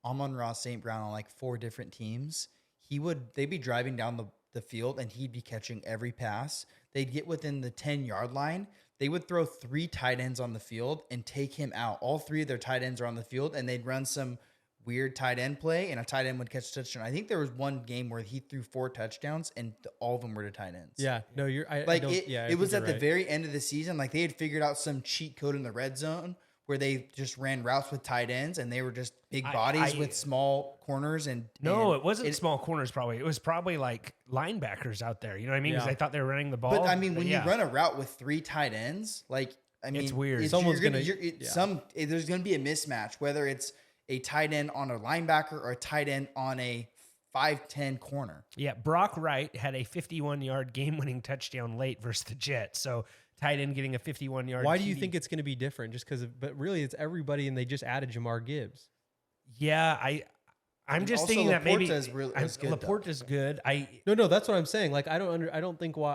Amon-Ra St. Brown on like 4 different teams. They'd be driving down the field and he'd be catching every pass. They'd get within the 10-yard line. They would throw 3 tight ends on the field and take him out. All 3 of their tight ends are on the field, and they'd run some weird tight end play, and a tight end would catch a touchdown. I think there was one game where he threw 4 touchdowns, and all of them were to tight ends. Yeah, no, you're it was at the very end of the season. Like they had figured out some cheat code in the red zone where they just ran routes with tight ends, and they were just big bodies with small corners. And it wasn't small corners. Probably it was probably like linebackers out there. You know what I mean? Because I thought they were running the ball. But I mean, when you run a route with 3 tight ends, it's weird. There's going to be a mismatch, whether it's a tight end on a linebacker or a tight end on a 5'10" corner. Yeah, Brock Wright had a 51-yard game-winning touchdown late versus the Jets. So tight end getting a 51-yard. Why do you think it's going to be different? Just because, but really, it's everybody, and they just added Jamar Gibbs. Yeah, I'm just thinking that maybe Laporta's good. No, that's what I'm saying. Like I don't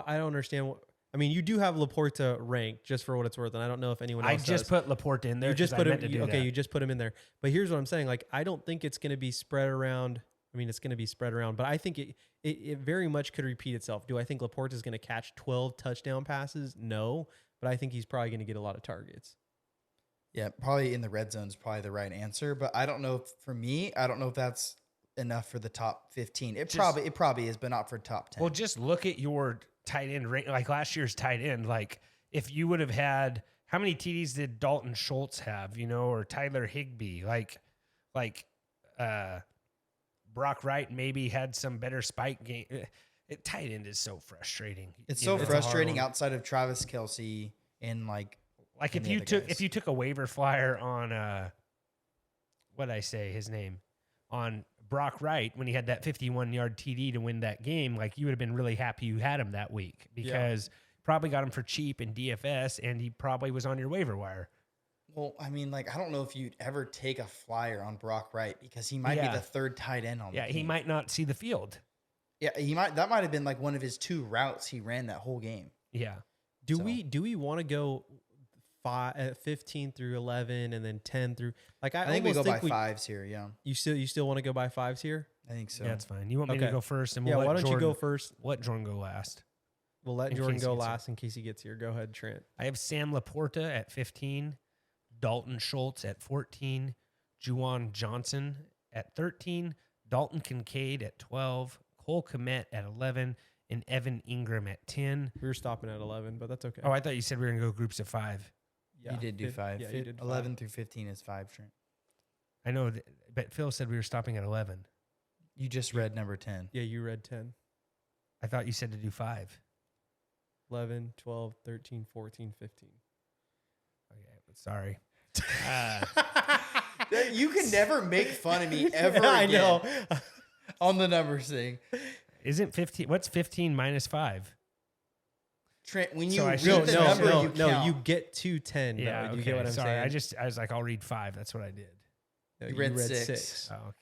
understand. You do have Laporta ranked just for what it's worth, and I don't know if anyone else just put Laporta in there. You just put him. You just put him in there. But here's what I'm saying. Like I don't think it's going to be spread around. It's going to be spread around, but I think it very much could repeat itself. Do I think Laporta is going to catch 12 touchdown passes? No, but I think he's probably going to get a lot of targets. Yeah, probably in the red zone is probably the right answer, but I don't know. For me, I don't know if that's enough for the top 15. It probably is, but not for top 10. Well, just look at your tight end rank, like last year's tight end. Like if you would have had, how many TDs did Dalton Schultz have? Or Tyler Higbee? Like Brock Wright maybe had some better spike game. Tight end is so frustrating. It's so frustrating outside of Travis Kelce and like if you took a waiver flyer on what did I say his name on Brock Wright when he had that 51-yard TD to win that game, like you would have been really happy you had him that week because probably got him for cheap in DFS and he probably was on your waiver wire. Well, I don't know if you'd ever take a flyer on Brock Wright because he might be the 3rd tight end on the team. Yeah, he might not see the field. Yeah, that might have been like one of his 2 routes he ran that whole game. Yeah. Do we want to go 15 through 11 and then 10 through I think we go by 5s here, yeah. You still want to go by 5s here? I think so. Yeah, that's fine. You want me to go first and why don't you go first? Let Jordan go last. We'll let Jordan go last in case he gets here. Go ahead, Trent. I have Sam Laporta at 15. Dalton Schultz at 14, Juwan Johnson at 13, Dalton Kincaid at 12, Cole Kmet at 11, and Evan Ingram at 10. We were stopping at 11, but that's okay. Oh, I thought you said we were going to go groups of 5. You did do 5. Yeah, you did 11 through 15 is 5, Trent. I know, but Phil said we were stopping at 11. You just read number 10. Yeah, you read 10. I thought you said to do 5. 11, 12, 13, 14, 15. Okay, sorry. You can never make fun of me ever again. I know. On the numbers thing. Isn't 15? What's 15 minus 5? Trent, when So you I read should- the No, number, you no, count. you get to 10. Yeah, though. okay. You get what I'm sorry. saying? I was like, I'll read 5. That's what I did. No, You read 6. Oh, okay.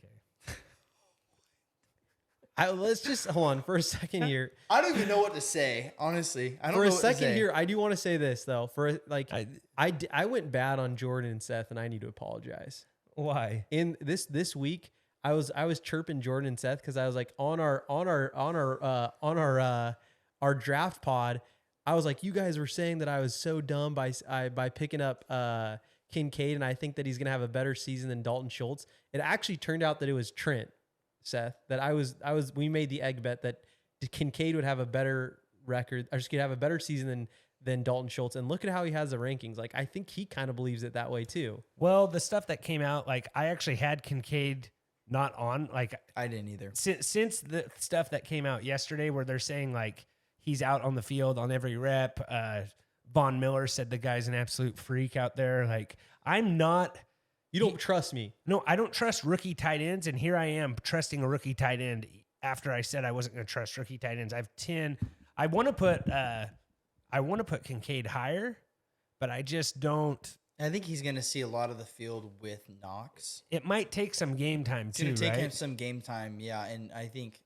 Let's just hold on for a second here. I don't even know what to say, honestly. I don't For know a what to second say. here, I do want to say this though. For like, I- I went bad on Jordan and Seth, and I need to apologize. Why? In this week, I was chirping Jordan and Seth because I was like on our draft pod. I was like, you guys were saying that I was so dumb by picking up Kincaid, and I think that he's gonna have a better season than Dalton Schultz. It actually turned out that it was Trent, Seth, that we made the egg bet that Kincaid would have a better record, or just could have a better season than Dalton Schultz. And look at how he has the rankings. Like, I think he kind of believes it that way too. Well, the stuff that came out, like I actually had Kincaid not on, like I didn't either. since the stuff that came out yesterday where they're saying like he's out on the field on every rep. Von Miller said the guy's an absolute freak out there. Like I'm not. You don't trust me. No, I don't trust rookie tight ends, and here I am trusting a rookie tight end after I said I wasn't going to trust rookie tight ends. I have 10. I want to put Kincaid higher, but I just don't. I think he's going to see a lot of the field with Knox. It might take some game time It's too, going to take right? him some game time, yeah. And I think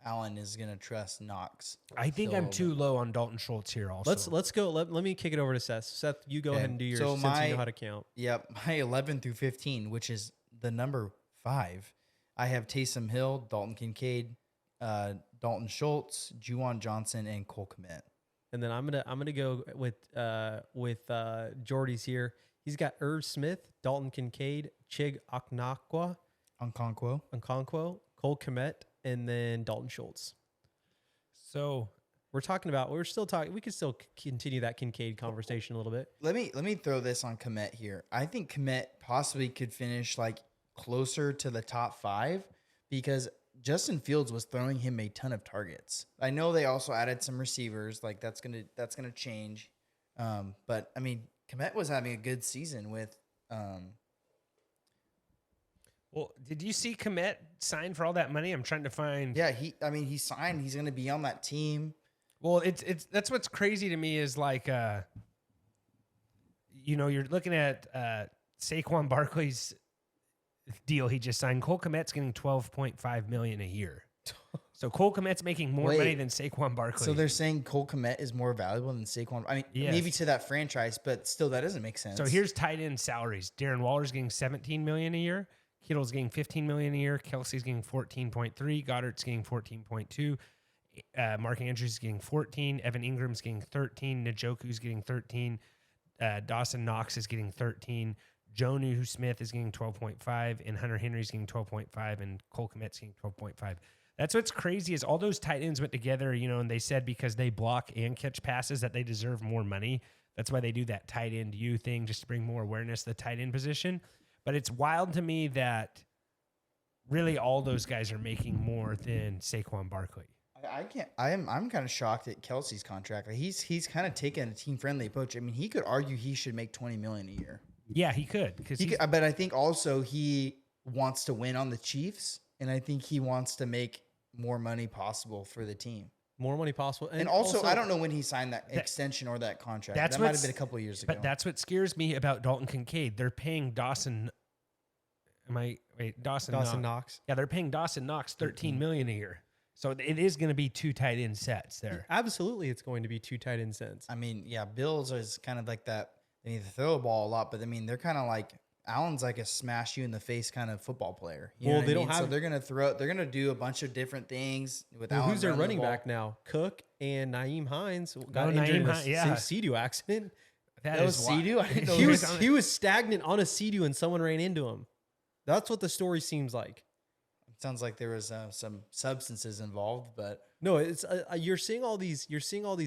Allen is going to trust Knox. I think I'm too low on Dalton Schultz here. Also, Let's go. Let me kick it over to Seth. Seth, you go Okay. ahead and do yours So since my- you know how to count. Yep, my 11 through 15, which is the number 5. I have Taysom Hill, Dalton Kincaid, Dalton Schultz, Juwan Johnson, and Cole Kmet. And then I'm gonna go with Jordy's here. He's got Irv Smith, Dalton Kincaid, Chig Okonkwo, Okonkwo. Cole Kmet, and then Dalton Schultz. so We could still continue that Kincaid conversation a little bit. Let me throw this on Kmet here. I think Kmet possibly could finish like closer to the top 5 because Justin Fields was throwing him a ton of targets. I know they also added some receivers, like that's gonna change. But I mean, Kmet was having a good season with. well, did you see Kmet sign for all that money? I'm trying to find. Yeah, he signed. He's gonna be on that team. Well, it's that's what's crazy to me is like, you're looking at Saquon Barkley's deal he just signed. Cole Kmet's getting $12.5 million a year. So Cole Kmet's making more money than Saquon Barkley. So they're saying Cole Kmet is more valuable than Saquon. I mean, Yes. maybe to that franchise, but still, that doesn't make sense. So here's tight end salaries. Darren Waller's getting $17 million a year. Kittle's getting $15 million a year. Kelsey's getting $14.3. Goddard's getting $14.2. Mark Andrews is getting 14. Evan Ingram's getting 13. Njoku's getting 13. Dawson Knox is getting 13. Jonnu Smith is getting 12.5, and Hunter Henry's getting 12.5, and Cole Kmet's getting 12.5. That's what's crazy is all those tight ends went together, and they said because they block and catch passes that they deserve more money. That's why they do that tight end U thing, just to bring more awareness to the tight end position. But it's wild to me that really all those guys are making more than Saquon Barkley. I can't. I'm kind of shocked at Kelsey's contract. Like he's kind of taken a team friendly approach. I mean, he could argue he should make $20 million a year. Yeah, he could because But I think also he wants to win on the Chiefs, and I think he wants to make more money possible for the team. More money possible. And also, I don't know when he signed that extension or that contract. That might have been a couple of years ago. But that's what scares me about Dalton Kincaid. They're paying Dawson. Dawson Knox. Yeah, they're paying Dawson Knox $13 million a year. So it is going to be 2 tight end sets there. Absolutely, it's going to be 2 tight end sets. I mean, yeah, Bills is kind of like that. They need to throw the ball a lot, but I mean, they're kind of like Allen's like a smash you in the face kind of football player. You know what I mean? So they're gonna do a bunch of different things with Allen. Who's their running back now? Cook and Naeem Hines got injured in a Sea-Doo accident. That was Sea-Doo? I didn't know He was stagnant on a Sea-Doo and someone ran into him. That's what the story seems like. It sounds like there was some substances involved, but no, it's you're seeing all these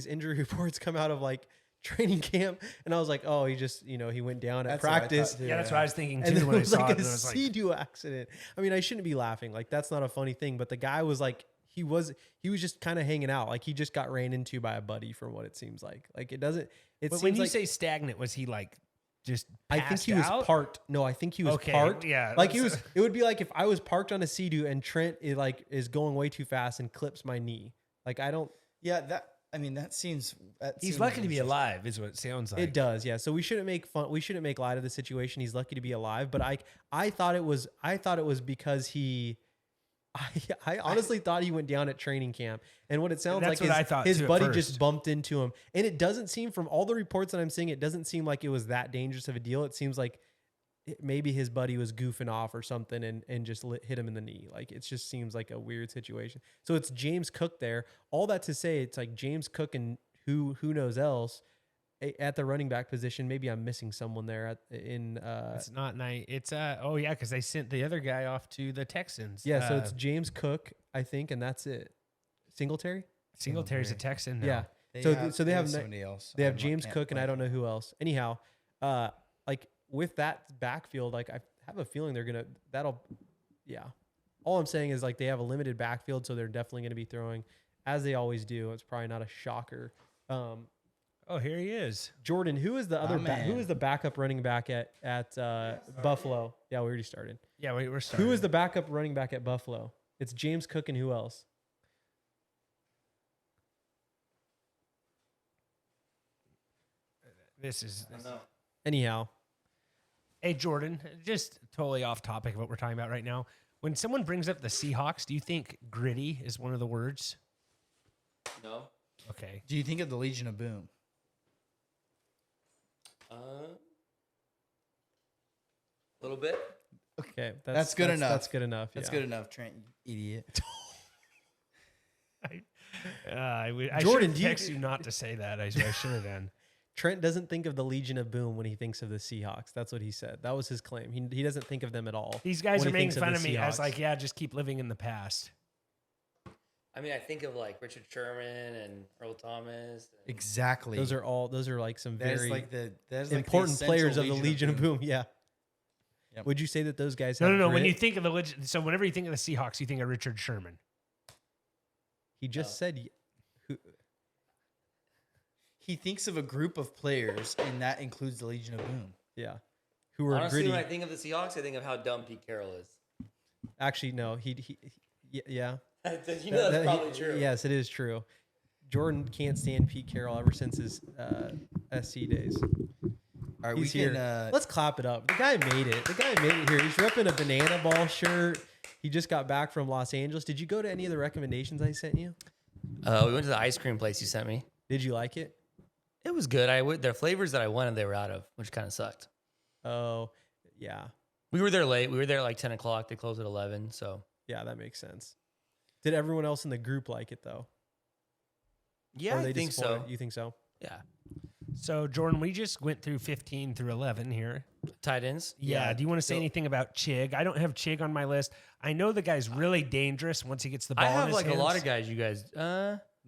injury reports come out of like training camp, and I was like, oh, he just he went down at practice. Yeah, that's what I was thinking too. And then when it was I saw like it, a and I was like, Sea-Doo accident. I mean, I shouldn't be laughing. Like that's not a funny thing, but the guy was like, he was just kind of hanging out. Like he just got ran into by a buddy, from what it seems like. Like it doesn't. But when you say stagnant, was he like just? I think he was parked. No, I think he was parked. Yeah, like it would be like if I was parked on a Sea-Doo and Trent is going way too fast and clips my knee. Like I don't. Yeah, that seems. He's lucky to be alive, is what it sounds like. It does, yeah. So we shouldn't make fun. We shouldn't make light of the situation. He's lucky to be alive, but I thought it was because he. I honestly thought he went down at training camp, and what it sounds like is his buddy just bumped into him, and it doesn't seem, from all the reports that I'm seeing, it doesn't seem like it was that dangerous of a deal. It seems like maybe his buddy was goofing off or something and just hit him in the knee. Like it just seems like a weird situation. So it's James Cook there. All that to say, it's like James Cook and who knows else at the running back position. Maybe I'm missing someone there it's not nice. It's because they sent the other guy off to the Texans. Yeah, so it's James Cook, I think, and that's it. Singletary.'s a Texan now. Yeah. So they have somebody else. They have James Cook and I don't know who else. Anyhow, like with that backfield, like I have a feeling all I'm saying is like they have a limited backfield, so they're definitely going to be throwing as they always do. It's probably not a shocker. Oh, here he is. Jordan, who is the other who is the backup running back at Buffalo? Yeah, we already started. Yeah, we're starting. Who is the backup running back at Buffalo? It's James Cook and who else? This is anyhow. Hey, Jordan, just totally off topic of what we're talking about right now. When someone brings up the Seahawks, do you think gritty is one of the words? No. Okay. Do you think of the Legion of Boom? A little bit. Okay, that's good enough. That's good enough. That's good enough, Trent. You idiot. Jordan, text you not to say that. I should have done. Trent doesn't think of the Legion of Boom when he thinks of the Seahawks. That's what he said. That was his claim. He doesn't think of them at all. These guys are making fun of me. I was like, yeah, just keep living in the past. I mean, I think of like Richard Sherman and Earl Thomas. Exactly. Those are like some very important players of the Legion of Boom. Yeah. Yep. Would you say that those guys? No. When you think of so whenever you think of the Seahawks, you think of Richard Sherman. He just said. He thinks of a group of players, and that includes the Legion of Boom. Yeah. Who are honestly, gritty. when I think of the Seahawks, I think of how dumb Pete Carroll is. Actually, no. Yeah. You know that's probably true. Yes, it is true. Jordan can't stand Pete Carroll ever since his SC days. All right, He's here. Let's clap it up. The guy made it. Here. He's ripping a banana ball shirt. He just got back from Los Angeles. Did you go to any of the recommendations I sent you? We went to the ice cream place you sent me. Did you like it? It was good. The flavors that I wanted, they were out of, which kind of sucked. Oh, yeah. We were there late. We were there at like 10 o'clock. They closed at 11. So yeah, that makes sense. Did everyone else in the group like it though? Yeah, I think so. You think so? Yeah. So Jordan, we just went through 15 through 11 here. Tight ends. Yeah. Do you want to say anything about Chig? I don't have Chig on my list. I know the guy's really dangerous once he gets the ball. I have in his like hands. A lot of guys. You guys.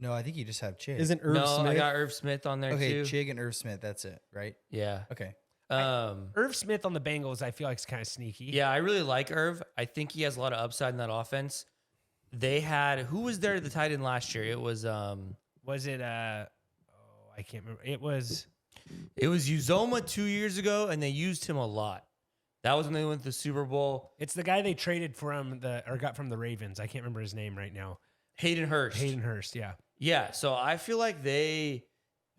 No, I think you just have Chig. Isn't Irv Smith? I got Irv Smith on there too. Okay, Chig and Irv Smith. That's it, right? Yeah. Okay. Irv Smith on the Bengals, I feel like is kind of sneaky. Yeah, I really like Irv. I think he has a lot of upside in that offense. They had who was there at the tight end last year? It was I can't remember. It was Uzoma 2 years ago, and they used him a lot. That was when they went to the Super Bowl. It's the guy they traded got from the Ravens. I can't remember his name right now. Hayden Hurst, yeah. Yeah, so I feel like they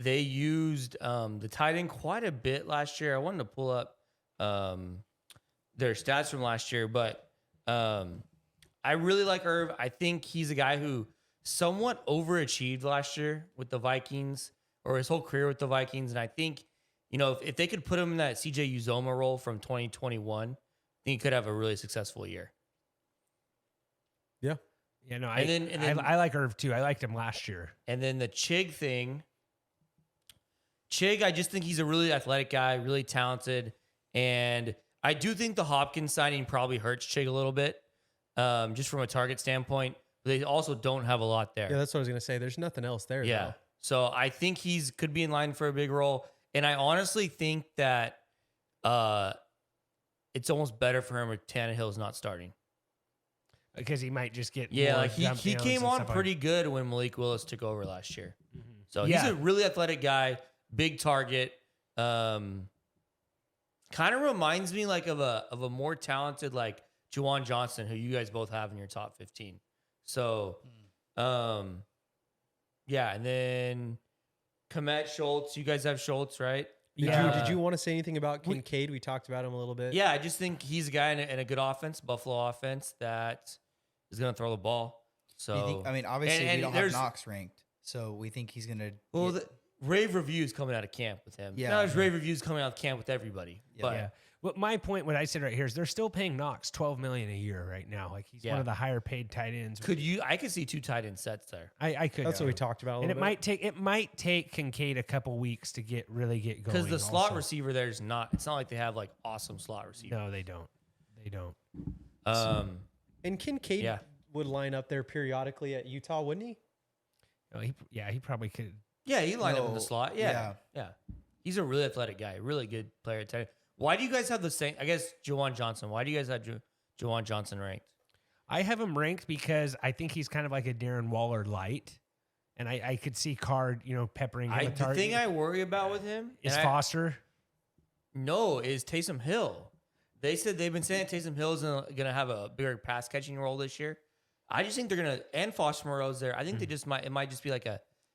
used the tight end quite a bit last year. I wanted to pull up their stats from last year, but I really like Irv. I think he's a guy who somewhat overachieved last year with the Vikings, or his whole career with the Vikings. And I think, if they could put him in that CJ Uzoma role from 2021, I think he could have a really successful year. Yeah. Yeah, no, I like Irv too. I liked him last year. And then the Chig thing, Chig, I just think he's a really athletic guy, really talented. And I do think the Hopkins signing probably hurts Chig a little bit, just from a target standpoint. But they also don't have a lot there. Yeah, that's what I was going to say. There's nothing else there. Yeah. Though. So I think could be in line for a big role. And I honestly think that it's almost better for him if Tannehill's not starting. Because he might just get he came on pretty good when Malik Willis took over last year. So he's a really athletic guy, big target. Kind of reminds me like of a more talented like Juwan Johnson, who you guys both have in your top 15. So and then Komet, Schultz. You guys have Schultz, right? Did you want to say anything about Kincaid? We talked about him a little bit. Yeah, I just think he's a guy in a good offense, Buffalo offense, that is going to throw the ball. So obviously we don't have Knox ranked, so we think he's going to. Well, the rave reviews coming out of camp with him. Yeah, there's rave reviews coming out of camp with everybody. Yeah. But Well, my point, what I said right here, is they're still paying Knox $12 million a year right now. Like he's one of the higher paid tight ends. I could see 2 tight end sets there. I could. That's what we talked about. And it might take Kincaid a couple weeks to really get going. Because the slot receiver there's not. It's not like they have like awesome slot receiver. No, they don't. And Kincaid would line up there periodically at Utah, wouldn't he? Oh, he probably could. Yeah, he lined up in the slot. Yeah. He's a really athletic guy, really good player at tight end. Why do you guys have the same? I guess Juwan Johnson. Why do you guys have Juwan Johnson ranked? I have him ranked because I think he's kind of like a Darren Waller light, and I could see Card, peppering him. The thing I worry about with him is Foster. No, is Taysom Hill. They've been saying that Taysom Hill is going to have a bigger pass catching role this year. I just think they're going to, and Foster Moreau's there. I think it might just be like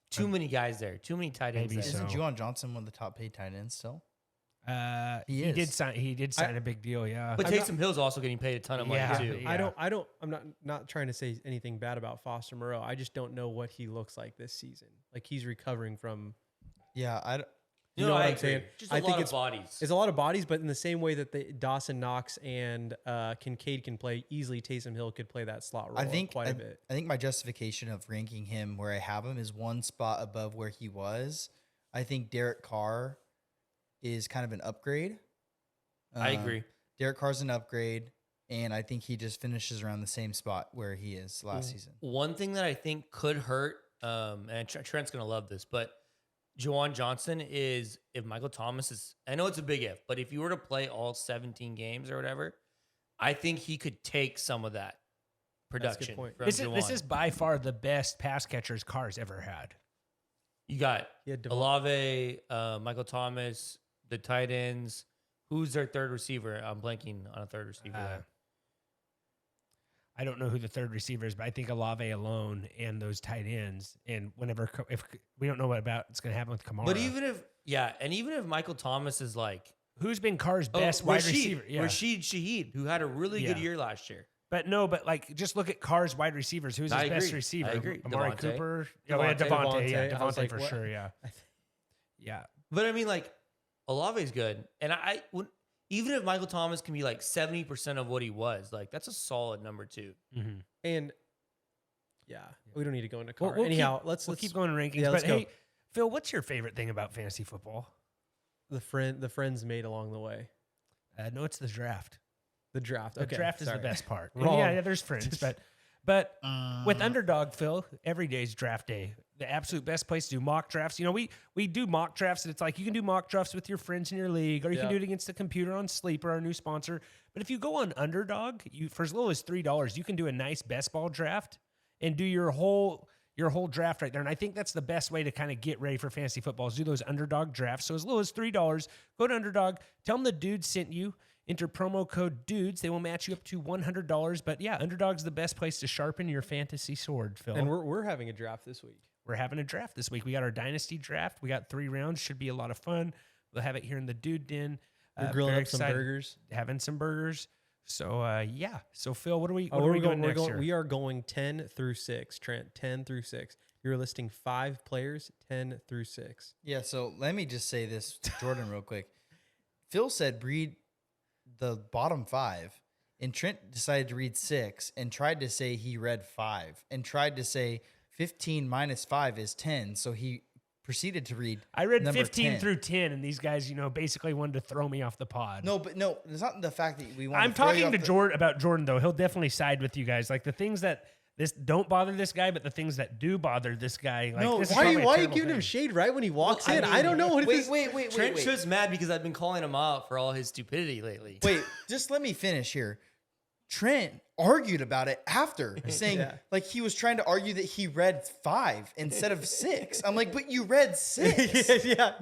too many guys there, too many tight ends. Isn't Juwan Johnson one of the top paid tight ends still? He did sign a big deal, yeah. But Taysom Hill's also getting paid a ton of money too. Yeah. I'm not trying to say anything bad about Foster Moreau. I just don't know what he looks like this season. Like he's recovering from. Yeah, you know what I'm saying? Just a lot of bodies. It's a lot of bodies, but in the same way that Dawson Knox and Kincaid can play easily, Taysom Hill could play that slot role quite a bit. I think my justification of ranking him where I have him is one spot above where he was. I think Derek Carr is kind of an upgrade. I agree. Derek Carr's an upgrade, and I think he just finishes around the same spot where he is last season. One thing that I think could hurt, and Trent's going to love this, but Juwan Johnson is, if Michael Thomas is, I know it's a big if, but if you were to play all 17 games or whatever, I think he could take some of that production. From this is by far the best pass catchers Carr's ever had. You got Olave, Michael Thomas, the tight ends. Who's their third receiver? I'm blanking on a third receiver there. I don't know who the third receiver is, but I think Olave alone and those tight ends. And if we don't know what it's going to happen with Kamara. But even if Michael Thomas is like, who's been Carr's best wide receiver? Yeah. Rashid Shaheed, who had a really good year last year. But like just look at Carr's wide receivers. Who's his best receiver? I agree. Amari Devontae. Cooper. Devontae. Devontae for sure. Yeah. Yeah. But I mean, like, Olave's good, and I would. Even if Michael Thomas can be like 70% of what he was, like that's a solid number 2. Mm-hmm. And we don't need to go into Carr. Anyhow, let's keep going in rankings. Yeah, but hey, Phil, what's your favorite thing about fantasy football? The friends made along the way. No, it's the draft. The draft. The draft is the best part. Wrong. Yeah, there's friends, but with Underdog, Phil, every day's draft day. The absolute best place to do mock drafts. We do mock drafts, and it's like you can do mock drafts with your friends in your league, or you can do it against the computer on Sleeper, our new sponsor. But if you go on Underdog, for as little as $3, you can do a nice best ball draft and do your whole draft right there. And I think that's the best way to kind of get ready for fantasy football is do those Underdog drafts. So as little as $3, go to Underdog, tell them the dude sent you. Enter promo code DUDES. They will match you up to $100. But yeah, Underdog's the best place to sharpen your fantasy sword, Phil. And we're having a draft this week. We're having a draft this week. We got our Dynasty draft. We got 3 rounds. Should be a lot of fun. We'll have it here in the Dude Den. We're grilling up some burgers. Having some burgers. So, yeah. So, Phil, what are we going next year? We are going 10 through 6, Trent. 10 through 6. You're listing 5 players, 10 through 6. Yeah, so let me just say this to Jordan real quick. Phil said read the bottom 5, and Trent decided to read 6 and tried to say he read 5 and tried to say 15 minus 5 is 10. So he proceeded to read. I read number 15 10. through 10, and these guys, basically wanted to throw me off the pod. No, it's not the fact that we want. I'm talking to Jordan about Jordan, though. He'll definitely side with you guys. Like the things that don't bother this guy, but the things that do bother this guy. Like, No, this is Why probably a are you terrible giving him thing. shade right when he walks Well, I in? mean, I don't know what it is. Wait. Trent's just mad because I've been calling him out for all his stupidity lately. Wait, just let me finish here. Trent argued about it after, saying like he was trying to argue that he read 5 instead of 6. I'm like, but you read 6. Yeah.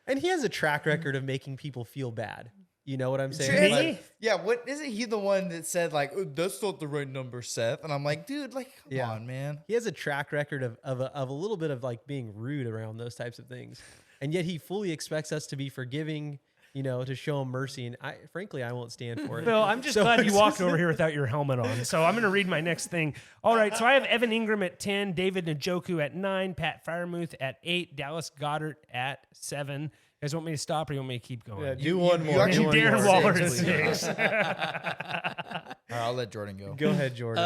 And he has a track record of making people feel bad. You know what I'm saying? Me? Like, Yeah, what isn't he the one that said like, oh, that's not the right number, Seth? And I'm like, dude, like, come on, man. he has a track record of a little bit of like being rude around those types of things. And yet he fully expects us to be forgiving, to show him mercy. And frankly, I won't stand for it. Phil, I'm just glad you walked over here without your helmet on. So I'm going to read my next thing. All right. So I have Evan Ingram at 10, David Njoku at 9, Pat Freiermuth at 8, Dallas Goedert at 7. You guys want me to stop or you want me to keep going? Yeah, do one more. actually And do Darren more. Waller at 6, 6. All right, I'll let Jordan go. Go ahead, Jordan.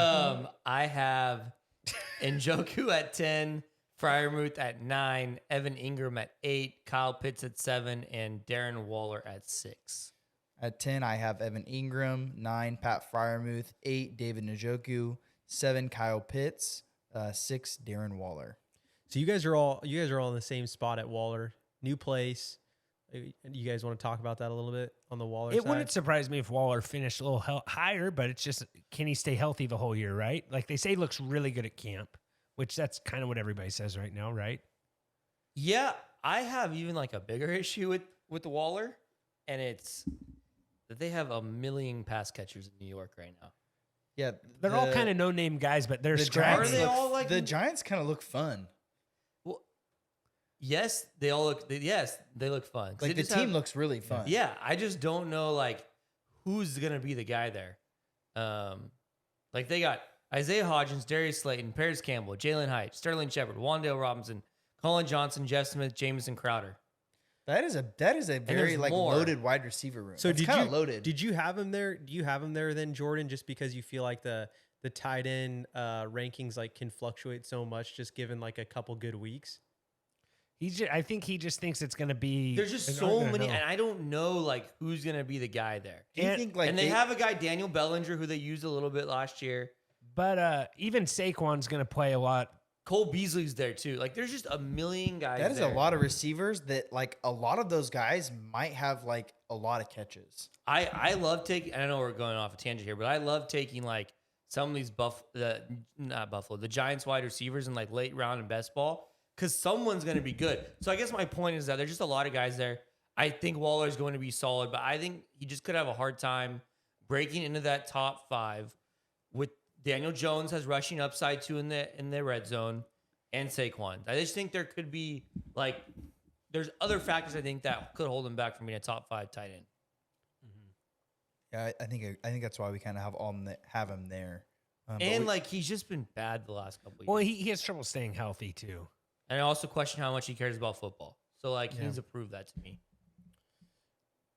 I have Njoku at 10, Freiermuth at 9, Evan Ingram at 8, Kyle Pitts at 7, and Darren Waller at 6. At 10, I have Evan Ingram. 9, Pat Freiermuth. 8, David Njoku. 7, Kyle Pitts. 6, Darren Waller. So you guys are all in the same spot at Waller. New place. You guys want to talk about that a little bit on the Waller It side? wouldn't surprise me if Waller finished a little higher, but it's just, can he stay healthy the whole year, right? Like they say he looks really good at camp, which that's kind of what everybody says right now, right? Yeah, I have even like a bigger issue with the Waller, and it's that they have a million pass catchers in New York right now. Yeah, They're all kind of no-name guys, but they're the scrappy. Giants. Are they all like the Giants kind of look fun. Well, yes, they all look. Yes, they look fun. 'Cause Like they the just team have- looks really fun. Yeah, I just don't know like who's gonna be the guy there. Like they got Isaiah Hodgins, Darius Slayton, Paris Campbell, Jalen Hyatt, Sterling Shepard, Wan'Dale Robinson, Colin Johnson, Jeff Smith, Jamison Crowder. That is a very there's like more. loaded wide receiver room. So it's did kind you of loaded. Did you have him there? Do you have him there then, Jordan? Just because you feel like the tight end rankings like can fluctuate so much, just given like a couple good weeks. I think he just thinks it's going to be. There's just they're not so gonna many, know. and I don't know like who's gonna be the guy there. Do you think like and they have a guy, Daniel Bellinger, who they used a little bit last year. But even Saquon's going to play a lot. Cole Beasley's there too. Like there's just a million guys. that is there. a lot of receivers that like a lot of those guys might have like a lot of catches. I love taking. I know we're going off a tangent here, but I love taking like some of these the Giants wide receivers in like late round and best ball because someone's going to be good. So I guess my point is that there's just a lot of guys there. I think Waller is going to be solid, but I think he just could have a hard time breaking into that top 5 with Daniel Jones has rushing upside too in the red zone and Saquon. I just think there could be like there's other factors I think that could hold him back from being a top 5 tight end. Yeah, I think that's why we kind of have him there. And like he's just been bad the last couple of years. Well, he has trouble staying healthy too. And I also question how much he cares about football. So like he needs to prove that to me.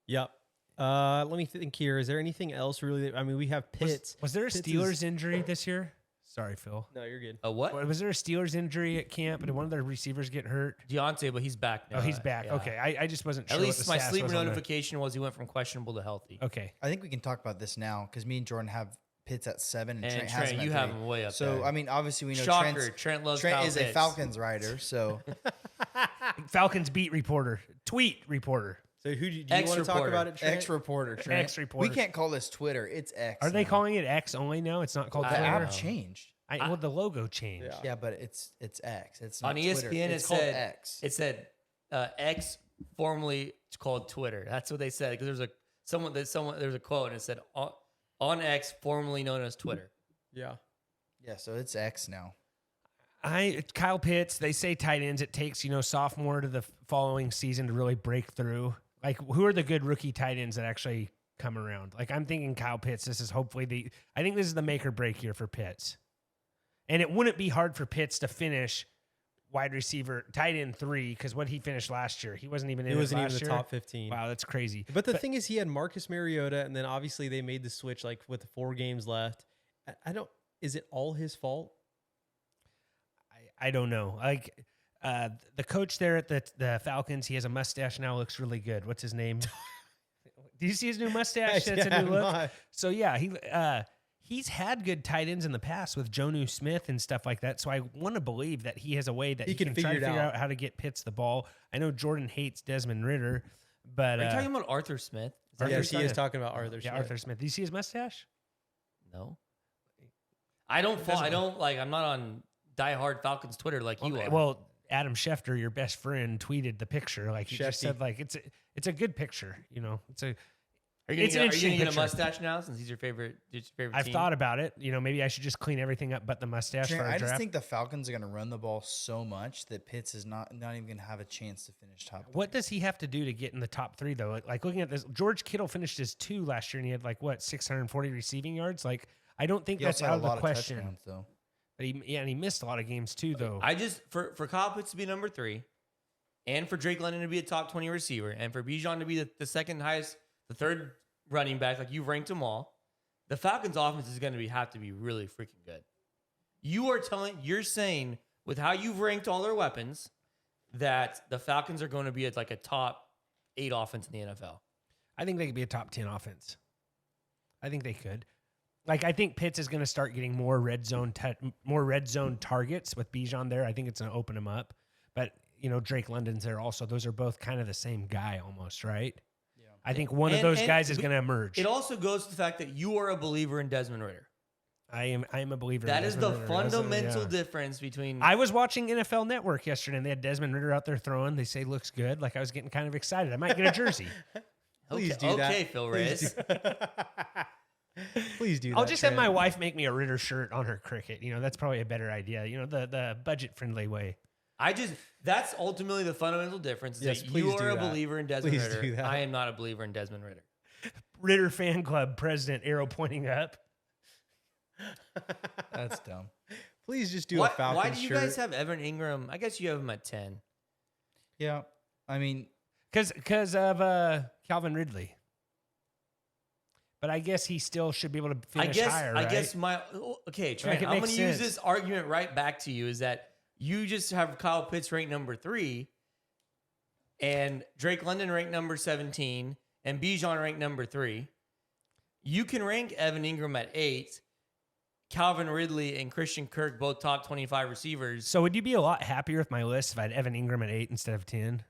Yep. Let me think here. Is there anything else really? I mean, we have Pitts. Was there a Pitts Steelers injury this year? Sorry, Phil. No, you're good. A what? Was there a Steelers injury at camp? Did one of their receivers get hurt? Deontay, but he's back now. Oh, he's back. Yeah. Okay, I just wasn't sure. At what least the my stats sleeper was on that. notification was he went from questionable to healthy. Okay. I think we can talk about this now because me and Jordan have Pitts at 7 and, And Trent has Trent, him at you 3. have him way up So there. I mean, obviously we know Shocker, Trent loves Trent Kyle is a Pitts. Falcons rider. So Falcons beat reporter, tweet reporter. So who do you want to talk Ex-reporter. about it? Trent? ex-reporter, Trent. Ex-reporter. We can't call this Twitter. It's X. Are they now. calling it X only now? It's not called I The Twitter. don't app know. changed? Well, the logo changed. Yeah. Yeah, but it's X. It's not On Twitter. ESPN, It's it called said X. It said X, formerly called Twitter. That's what they said because there's a quote and it said on X, formerly known as Twitter. Yeah. Yeah, so it's X now. Kyle Pitts. They say tight ends. It takes sophomore to the following season to really break through. Like who are the good rookie tight ends that actually come around? Like I'm thinking Kyle Pitts. This is hopefully I think this is the make or break year for Pitts. And it wouldn't be hard for Pitts to finish wide receiver tight end 3 because what he finished last year, he wasn't even in. He wasn't last even the year. top 15. Wow, that's crazy. But the thing is, he had Marcus Mariota, and then obviously they made the switch like with 4 games left. I don't. Is it all his fault? I don't know. Like The coach there at the Falcons, he has a mustache now. Looks really good. What's his name? Do you see his new mustache? That's a new look. Not. So yeah, he's had good tight ends in the past with Jonnu Smith and stuff like that. So I want to believe that he has a way that he can try to figure out how to get Pitts the ball. I know Jordan hates Desmond Ritter, but Are you talking about Arthur Smith? Yes, he is talking about Arthur Smith. Yeah, Arthur Smith. Do you see his mustache? No. I don't fall. I don't like. I'm not on diehard Falcons Twitter like you are. Well, Adam Schefter, your best friend, tweeted the picture. Like he just said, like it's a good picture. You know, it's a. Are you going to get a mustache now since he's your favorite? I've team? thought about it. You know, maybe I should just clean everything up but the mustache for a I draft. just think the Falcons are going to run the ball so much that Pitts is not even going to have a chance to finish top 3. What does he have to do to get in the top 3 though? Like looking at this, George Kittle finished his 2 last year and he had 640 receiving yards. Like I don't think that's out of the question. Though. But he missed a lot of games too though. I just for Kyle Pitts to be number 3, and for Drake London to be a top 20 receiver, and for Bijan to be the second highest, the third running back, like you've ranked them all, the Falcons offense is going to have to be really freaking good. You're saying with how you've ranked all their weapons that the Falcons are going to be at like a top 8 offense in the NFL. I think they could be a top 10 offense. I think they could. Like I think Pitts is going to start getting more red zone targets with Bijan there. I think it's going to open him up. But you know, Drake London's there also. Those are both kind of the same guy almost, right? I think one of those guys is going to emerge. It also goes to the fact that you are a believer in Desmond Ritter. I am a believer. That in is Desmond the Ritter. fundamental difference between. I was watching NFL Network yesterday, and they had Desmond Ritter out there throwing. They say looks good. Like I was getting kind of excited. I might get a jersey. Please do that. Okay, Phil Reyes. Please do that. I'll just have my wife make me a Ritter shirt on her cricket. You know, that's probably a better idea. You know, the budget friendly way. That's ultimately the fundamental difference. Yes, That you please are do a that. believer in Desmond Please Ritter. do that. I am not a believer in Desmond Ritter. Ritter fan club president, arrow pointing up. That's dumb. Please just do a Falcons Why do you shirt. guys have Evan Ingram? I guess you have him at 10. Yeah, I mean, Because of Calvin Ridley. But I guess he still should be able to finish higher, right? I guess okay, Trent, I'm going to use this argument right back to you is that you just have Kyle Pitts ranked number 3 and Drake London ranked number 17 and Bijan ranked number 3. You can rank Evan Ingram at 8, Calvin Ridley and Christian Kirk, both top 25 receivers. So would you be a lot happier with my list if I had Evan Ingram at 8 instead of 10?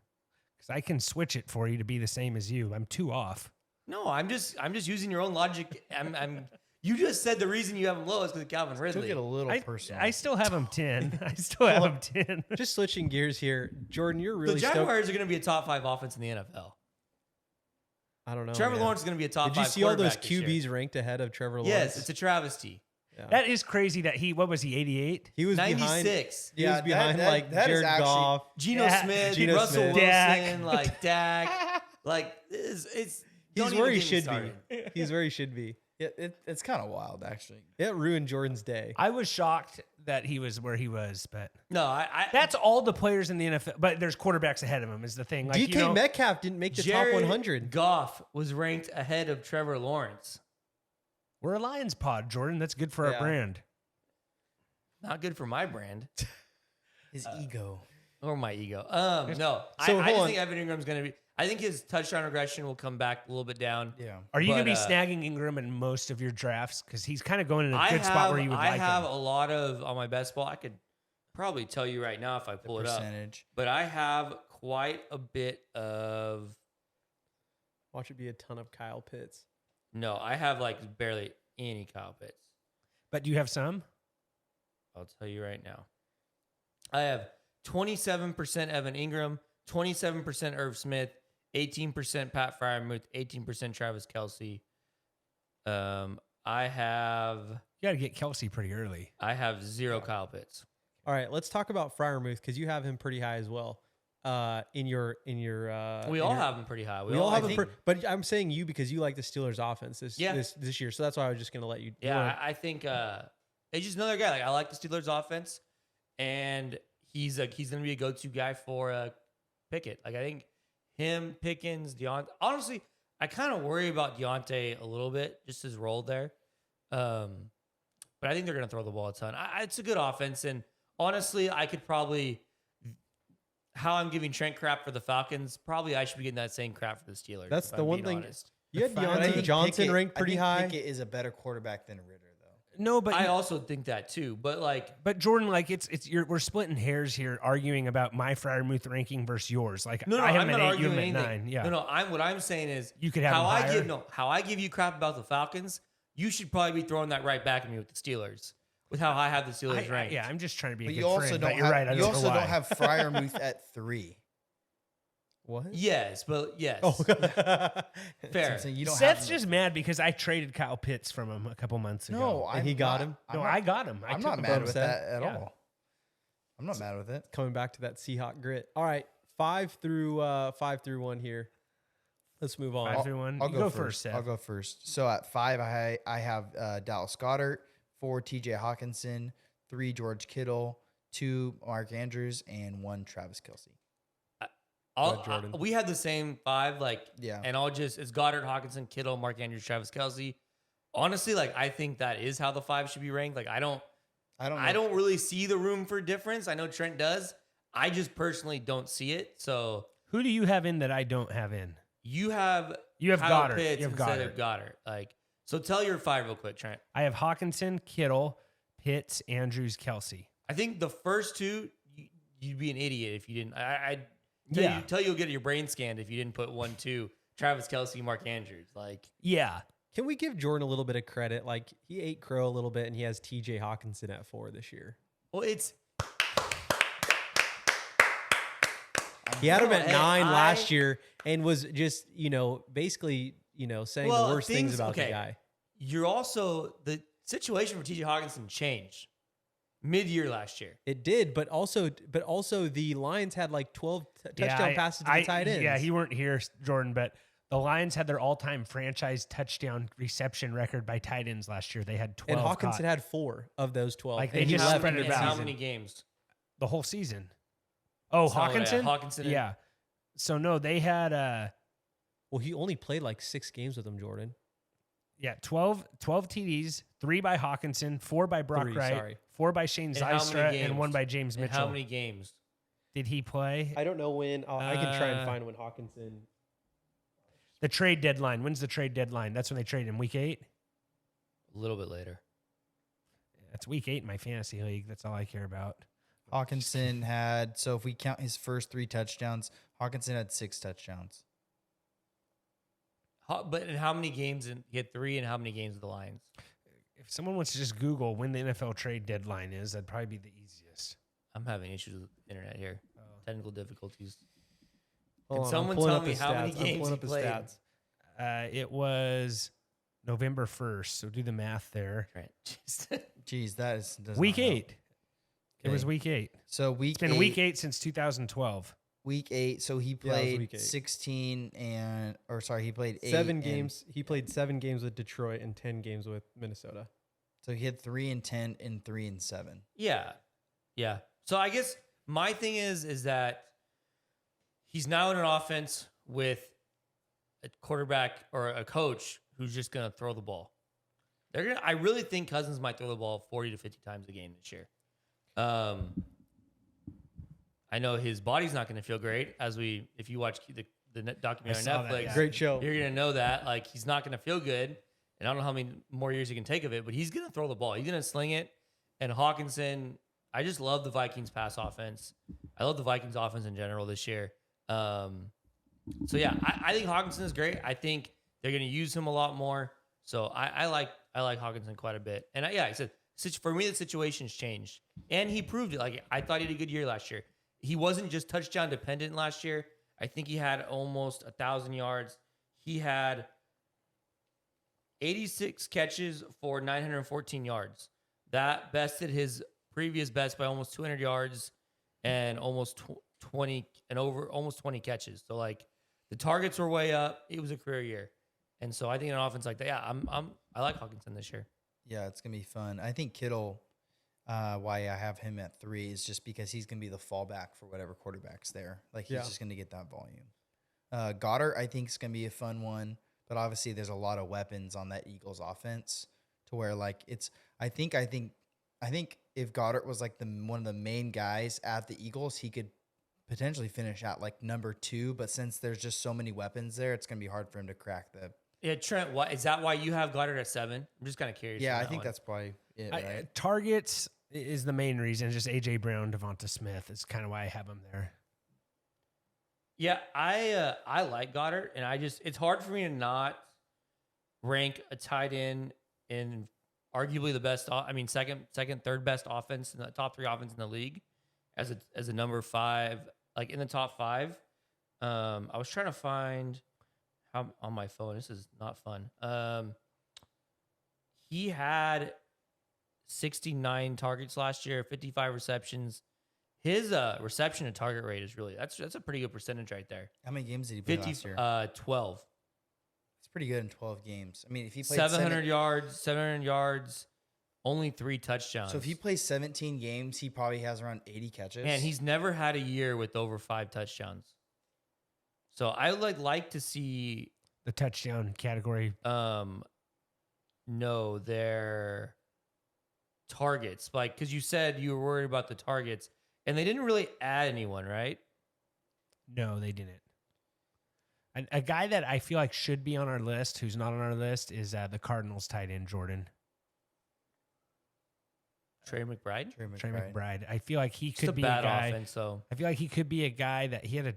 Because I can switch it for you to be the same as you. I'm 2 off. No, I'm just using your own logic. You just said the reason you have him low is because of Calvin Ridley. took it a little personal. I still have him 10. I still have him 10. Just switching gears here, Jordan. You're really The Jaguars are going to be a top 5 offense in the NFL. I don't know. Trevor man. Lawrence is going to be a top 5 Did you see all those quarterback this year. QBs ranked ahead of Trevor Lawrence? Yes, it's a travesty. Yeah. That is crazy that what was he, 88? He was 96. behind. He was behind that Jared is actually- Goff. Geno Smith, Geno Russell Smith. Wilson, like Dak. Like, it's He's where he should be. He's where he should be. Yeah, it's kind of wild, actually. It ruined Jordan's day. I was shocked that he was where he was, but No, that's all the players in the NFL. But there's quarterbacks ahead of him is the thing. Like, DK Metcalf didn't make the Jared top 100. Goff was ranked ahead of Trevor Lawrence. We're a Lions pod, Jordan. That's good for our Yeah. brand. Not good for my brand His ego. or my ego. No, So, I hold just on. think Evan Ingram's going to be. I think his touchdown regression will come back a little bit down. Yeah. Are you going to be But, snagging Ingram in most of your drafts? Because he's kind of going in a good spot where you would I like have him. a lot of on my best ball. I could probably tell you right now if I pull it up. Percentage. But I have quite a bit of. Watch it be a ton of Kyle Pitts. No, I have like barely any Kyle Pitts. But do you have some? I'll tell you right now. I have 27% Evan Ingram, 27% Irv Smith, 18% Pat Freiermuth, 18% Travis Kelce. I have You got to get Kelsey pretty early. 0 Kyle Pitts. All right, let's talk about Freiermuth because you have him pretty high as well. In your We all have him pretty high. We all have him, but I'm saying you because you like the Steelers' offense this year, so that's why I was just going to let you. Yeah, I think he's just another guy. Like I like the Steelers' offense, and he's going to be a go-to guy for Pickett. Like I think him, Pickens, Deontay. Honestly, I kind of worry about Deontay a little bit, just his role there. But I think they're going to throw the ball a ton. It's a good offense, and honestly, I could probably how I'm giving Trent crap for the Falcons, probably I should be getting that same crap for the Steelers. That's if the I'm one being thing. honest. You had But I Deontay think Johnson Pickett- ranked pretty high. Pickett is a better quarterback than Ritter, though. No, but I also think that too. But like, but Jordan, like we're splitting hairs here, arguing about my Freiermuth ranking versus yours. Like I have I'm him not at 8, you arguing have him at anything. 9. Yeah, No, what I'm saying is You could have how him I higher. how I give you crap about the Falcons. You should probably be throwing that right back at me with the Steelers, with how I have the Steelers ranked. yeah, I'm just trying to be a But good you also friend. don't But you're have, right. I you don't also know why. don't have Freiermuth at 3. What? Yes, but yes, Oh, fair. So you don't Seth's have just mad because I traded Kyle Pitts from him a couple months ago. no. And he got him? No, I got him. I'm took not him mad from with Seth. that at Yeah. all. I'm not mad with it. Coming back to that Seahawk grit. All right, 5 through 1 here. Let's move on. 5 through 1. I'll You go first, Seth. I'll go first. So at 5, I have Dallas Goedert, 4 T.J. Hawkinson, 3 George Kittle, 2 Mark Andrews, and 1 Travis Kelce. Jordan. We had the same 5, like, Yeah. and it's Goddard, Hawkinson, Kittle, Mark Andrews, Travis Kelce. Honestly, like, I think that is how the 5 should be ranked. Like, I don't really see the room for difference. I know Trent does. I just personally don't see it. So Who do you have in that I don't have in? you have Kyle Goddard. Pitts You have instead Goddard. of Goddard. Like, so tell your 5 real quick, Trent. I have Hawkinson, Kittle, Pitts, Andrews, Kelsey. I think the first 2, you'd be an idiot if you didn't. I'd Yeah. tell you'll get your brain scanned if you didn't put 1, 2, Travis Kelce, Mark Andrews. Like, Yeah. Can we give Jordan a little bit of credit? Like, he ate crow a little bit, and he has T.J. Hawkinson at 4 this year. well, it's He had him at Hey, 9 last year and was just, basically, saying Well, the worst things about the okay. guy. You're also the situation for TJ Hawkinson changed mid-year last year. It did, but also the Lions had like 12 touchdown passes to the tight ends. Yeah, he weren't here, Jordan, but the Lions had their all-time franchise touchdown reception record by tight ends last year. They had 12. and Hawkinson caught had 4 of those 12. Like, they and he just left spread it in And out. how season. many games? the whole season. Oh, So, yeah, Hawkinson? Hawkinson and- Yeah. So, no, they had, Well, he only played like 6 games with them, Jordan. 12 TDs, 3 by Hawkinson, 4 by Brock 3, Wright, sorry. 4 by Shane In how many Zystra, games? and 1 by James And Mitchell. how many games? Did he play? I don't know when. I can try and Uh, find when Hawkinson. The trade deadline. When's the trade deadline? That's when they trade him. Week 8? A little bit later. That's week 8 in my fantasy league. That's all I care about. Hawkinson had, so if we count his first 3 touchdowns, Hawkinson had 6 touchdowns. But in how many games? He had 3, and how many games with the Lions? If someone wants to just Google when the NFL trade deadline is, that'd probably be the easiest. I'm having issues with the internet here. Technical difficulties. Hold on, I'm someone pulling tell up me his how many stats. I'm games pulling he up his played? stats. It was November 1st. So do the math there. Trent. Jeez, that is does Week not help. 8. It was Okay. week 8. So week It's been 8, week 8 since 2012. Week 8. So he Yeah, it was played week 8. 16 he played 8 7 and- games. He played 7 games with Detroit and 10 games with Minnesota. So he had 3 and 10 and 3 and 7. Yeah. Yeah. So I guess my thing is that he's now in an offense with a quarterback or a coach who's just going to throw the ball. I really think Cousins might throw the ball 40 to 50 times a game this year. I know his body's not going to feel great if you watch the documentary on saw that, Netflix. yeah. Great show. You're going to know that. Like, he's not going to feel good. And I don't know how many more years he can take of it, but he's going to throw the ball. He's going to sling it. And Hawkinson, I just love the Vikings pass offense. I love the Vikings offense in general this year. So yeah, I think Hawkinson is great. I think they're going to use him a lot more. So I like Hawkinson quite a bit. And I said, for me, the situation's changed. And he proved it. Like, I thought he had a good year last year. He wasn't just touchdown dependent last year. I think he had almost 1,000 yards. He had 86 catches for 914 yards. That bested his previous best by almost 200 yards and almost 20 catches. So like the targets were way up. It was a career year. And so I think an offense like that, yeah, I like Hawkinson this year. Yeah, it's going to be fun. I think Kittle, why I have him at 3 is just because he's going to be the fallback for whatever quarterback's there. Like, he's just going to get that volume. Goddard, I think, is going to be a fun one. But obviously, there's a lot of weapons on that Eagles offense to where, like, it's – I think if Goddard was, like, one of the main guys at the Eagles, he could potentially finish out like number 2, but since there's just so many weapons there, it's going to be hard for him to crack the. Yeah, Trent, is that why you have Goddard at 7? I'm just kind of curious. Yeah, on I that think one. that's probably it, right? Targets is the main reason. Just A.J. Brown, Devonta Smith is kind of why I have him there. Yeah, I like Goddard, and it's hard for me to not rank a tight end in arguably the best. Second, third best offense in the top 3 offense in the league as a number 5, like in the top 5. I was trying to find how on my phone. This is not fun. He had 69 targets last year, 55 receptions. His reception to target rate is that's a pretty good percentage right there. How many games did he play last year? 12. It's pretty good in 12 games. I mean, if he played 700 yards, only 3 touchdowns. So if he plays 17 games, he probably has around 80 catches. And he's never had a year with over 5 touchdowns. So I would like to see the touchdown category. No, their targets, like because you said you were worried about the targets, and they didn't really add anyone, right? No, they didn't. A guy that I feel like should be on our list, who's not on our list, is the Cardinals tight end Jordan. Trey McBride. Trey McBride. I feel like he could be bad a guy. Offense, so I feel like he could be a guy that he had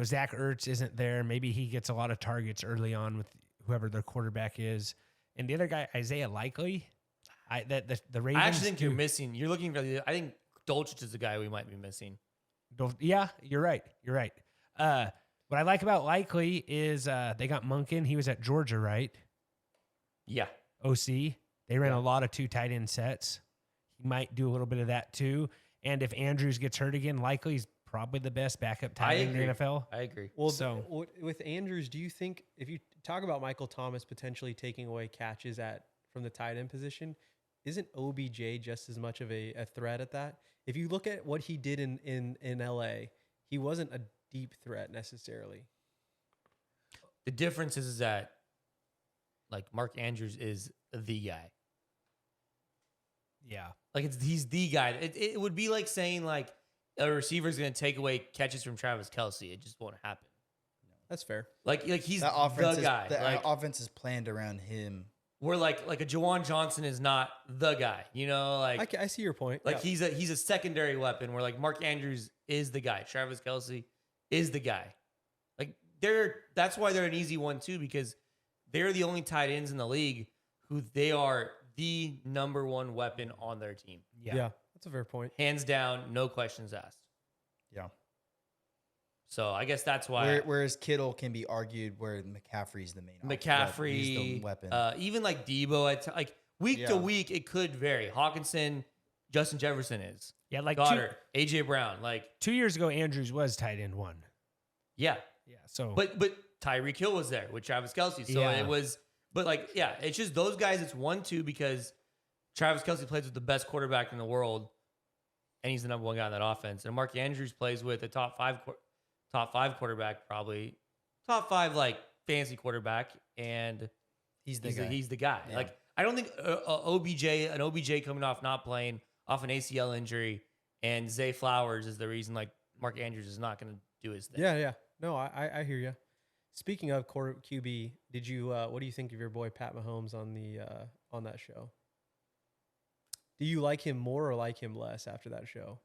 Zach Ertz isn't there. Maybe he gets a lot of targets early on with whoever their quarterback is. And the other guy, Isaiah Likely. The Ravens. I actually think you're missing. You're looking for I think Dolchich is the guy we might be missing. Yeah, you're right. What I like about Likely is they got Monken. He was at Georgia, right? Yeah. OC. They ran a lot of 2 tight end sets. He might do a little bit of that too. And if Andrews gets hurt again, Likely's probably the best backup tight end in the NFL. I agree. Well, with Andrews, do you think if you talk about Michael Thomas potentially taking away catches from the tight end position, isn't OBJ just as much of a threat at that? If you look at what he did in LA, he wasn't a deep threat necessarily. The difference is that like Mark Andrews is the guy. Yeah. Like he's the guy. It would be like saying like a receiver is going to take away catches from Travis Kelce. It just won't happen. That's fair. Like he's that offense the guy. The offense is planned around him. Where like a Jawan Johnson is not the guy. Like I see your point. Like he's a secondary weapon. Where like Mark Andrews is the guy. Travis Kelce is the guy. Like that's why they're an easy one too, because they're the only tight ends in the league who they are the number 1 weapon on their team. Yeah, that's a fair point. Hands down, no questions asked. Yeah. So I guess that's why. Whereas Kittle can be argued where McCaffrey's the main. McCaffrey, he's the weapon. Even like Debo, like week to week, it could vary. Hawkinson, Justin Jefferson is. Yeah, like Goddard, AJ Brown. Like 2 years ago, Andrews was tight end 1. Yeah. Yeah. So, but Tyreek Hill was there with Travis Kelce, so it was. But like, yeah, it's just those guys. It's 1-2 because Travis Kelce plays with the best quarterback in the world, and he's the number 1 guy in that offense. And Mark Andrews plays with a top 5 quarterback, probably top 5 like fantasy quarterback, and he's the guy. Yeah. Like I don't think an OBJ coming off not playing off an ACL injury, and Zay Flowers is the reason like Mark Andrews is not going to do his thing. Yeah. No, I hear you. Speaking of QB, did you what do you think of your boy Pat Mahomes on that show? Do you like him more or like him less after that show?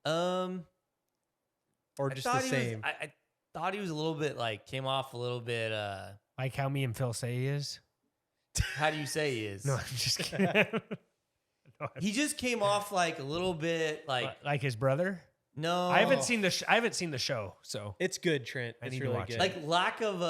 Or just the same? I thought he was a little bit came off a little bit. Like how me and Phil say he is? How do you say he is? No, I'm just kidding. He just came off like a little bit like his brother. No, I haven't seen the show, so it's good, Trent. It's really good. Like lack of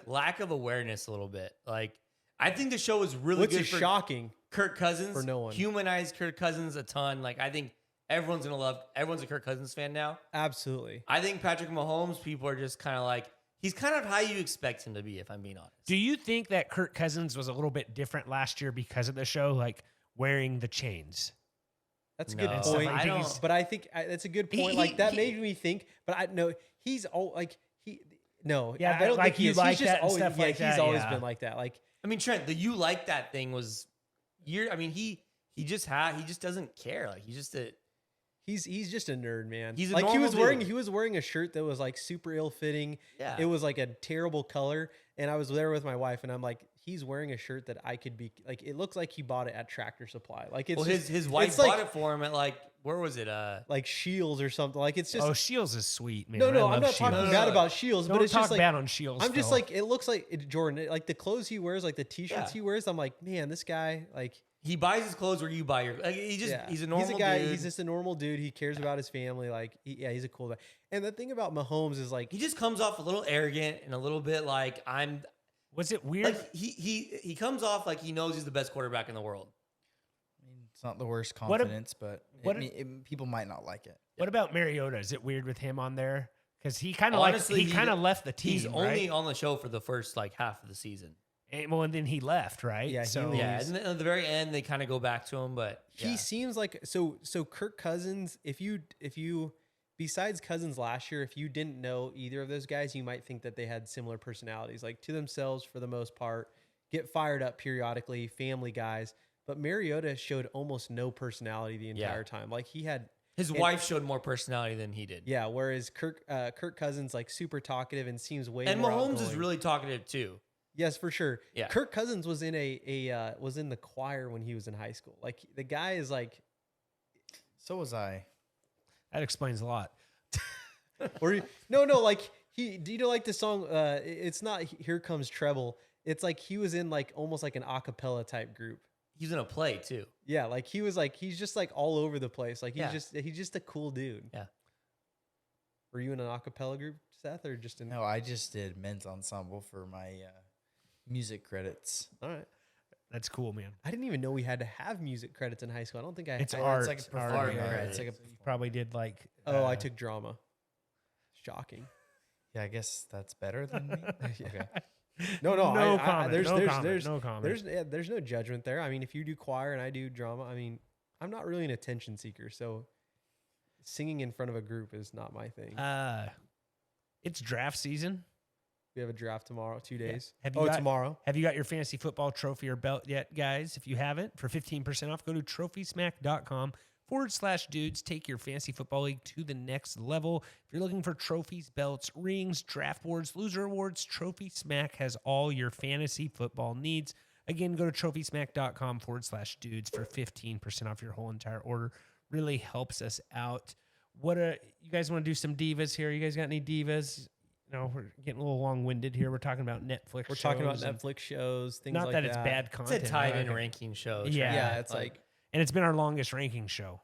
lack of awareness a little bit. Like I think the show was really good. For shocking? Kirk Cousins for no one. Humanized Kirk Cousins a ton. Like I think everyone's a Kirk Cousins fan now. Absolutely. I think Patrick Mahomes, people are just kind of like, he's kind of how you expect him to be, if I'm being honest. Do you think that Kirk Cousins was a little bit different last year because of the show, like wearing the chains? That's a good point. I think that's a good point. That made me think. But I know he's all like he. No, yeah, I don't like think he is. Like he's just that always, stuff like he's always been like that. Like I mean, Trent, the you like that thing was he just doesn't care. Like he's just He's just a nerd, man. He's a like he was normal wearing dude. a shirt that was like super ill fitting. Yeah. It was like a terrible color, and I was there with my wife, and I'm like, he's wearing a shirt that I could be like. It looks like he bought it at Tractor Supply. Like it's Well, just, his wife it's bought like, it for him at like, where was it? like Shields or something. Like it's just Shields is sweet, man. no. I I'm love not talking Shields. bad about Shields, Don't but it's talk just like bad on Shields. I'm just Phil. like it looks like Jordan, like the clothes he wears, like the t-shirts Yeah. he wears. I'm like, man, this guy, like He buys his clothes where you buy your. Like, he's a normal he's a guy. dude. He's just a normal dude. He cares about his family. Like he's a cool guy. And the thing about Mahomes is like He just comes off a little arrogant and a little bit like was it weird? like he comes off like he knows he's the best quarterback in the world. I mean, it's not the worst What a- confidence, but what a- people might not like it. What about Mariota? Is it weird with him on there? Because he kind of like Honestly, he kind of left the team. He's only right? on the show for the first like half of the season. And then he left, right? Yeah, he so leaves. Yeah, and then at the very end they kind of go back to him, but he yeah. seems like so Kirk Cousins, if you besides Cousins last year, if you didn't know either of those guys, you might think that they had similar personalities, like to themselves for the most part, get fired up periodically, family guys. But Mariota showed almost no personality the entire time. Like he had His wife showed more personality than he did. yeah, whereas Kirk Cousins like super talkative and seems way And more Mahomes is outgoing. really talkative too. Yes, for sure. Yeah. Kirk Cousins was in was in the choir when he was in high school. Like the guy is like So was I. that explains a lot. or no, like do you know like the song it's not Here Comes Treble. It's like he was in like almost like an a cappella type group. He's in a play too. Yeah, like he was like he's just like all over the place. Like Yeah. he's just a cool dude. Yeah. Were you in an a cappella group, Seth, or just in No, I just did men's ensemble for my music credits. All right. That's cool, man. I didn't even know we had to have music credits in high school. I don't think I It's I- art. It's like a performing art. art. It's like a You probably did like. Oh, I took drama. Shocking. Yeah, I guess that's better than me. Yeah. Okay. No, No I- comment, there's no there's comment, there's no comment. there's no judgment there. I mean, if you do choir and I do drama, I mean, I'm not really an attention seeker, so singing in front of a group is not my thing. It's draft season. We have a draft tomorrow, 2 days. Have you got- tomorrow. Have you got your fantasy football trophy or belt yet, guys? If you haven't, for 15% off, go to trophysmack.com/dudes. Take your fantasy football league to the next level. If you're looking for trophies, belts, rings, draft boards, loser awards, Trophy Smack has all your fantasy football needs. Again, go to trophysmack.com/dudes for 15% off your whole entire order. Really helps us out. You guys want to do some divas here? You guys got any divas? No, we're getting a little long-winded here. We're talking about Netflix. We're talking about shows and- Netflix shows, things Not like that it's bad It's content. a tied in right? ranking show. Yeah. Yeah, it's like And it's been our longest ranking show.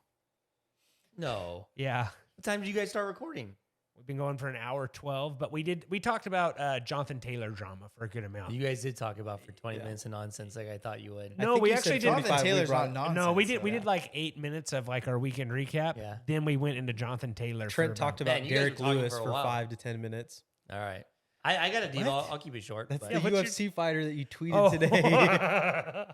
No. Yeah. What time did you guys start recording? We've been going for an hour 12, but we talked about Jonathan Taylor drama for a good amount. You guys did talk about for 20 minutes of nonsense like I thought you would. No, think we you actually said did. 25 Jonathan we Taylor's brought- not nonsense. No, we though. did like 8 minutes of like our weekend recap. Yeah. Then we went into Jonathan Taylor. Trent talked about Man, you guys Derek were talking Lewis for a for while. 5 to 10 minutes. All right. I got a diva. What? I'll keep it short. That's but- the Yeah, what's your- UFC fighter that you tweeted Oh. today.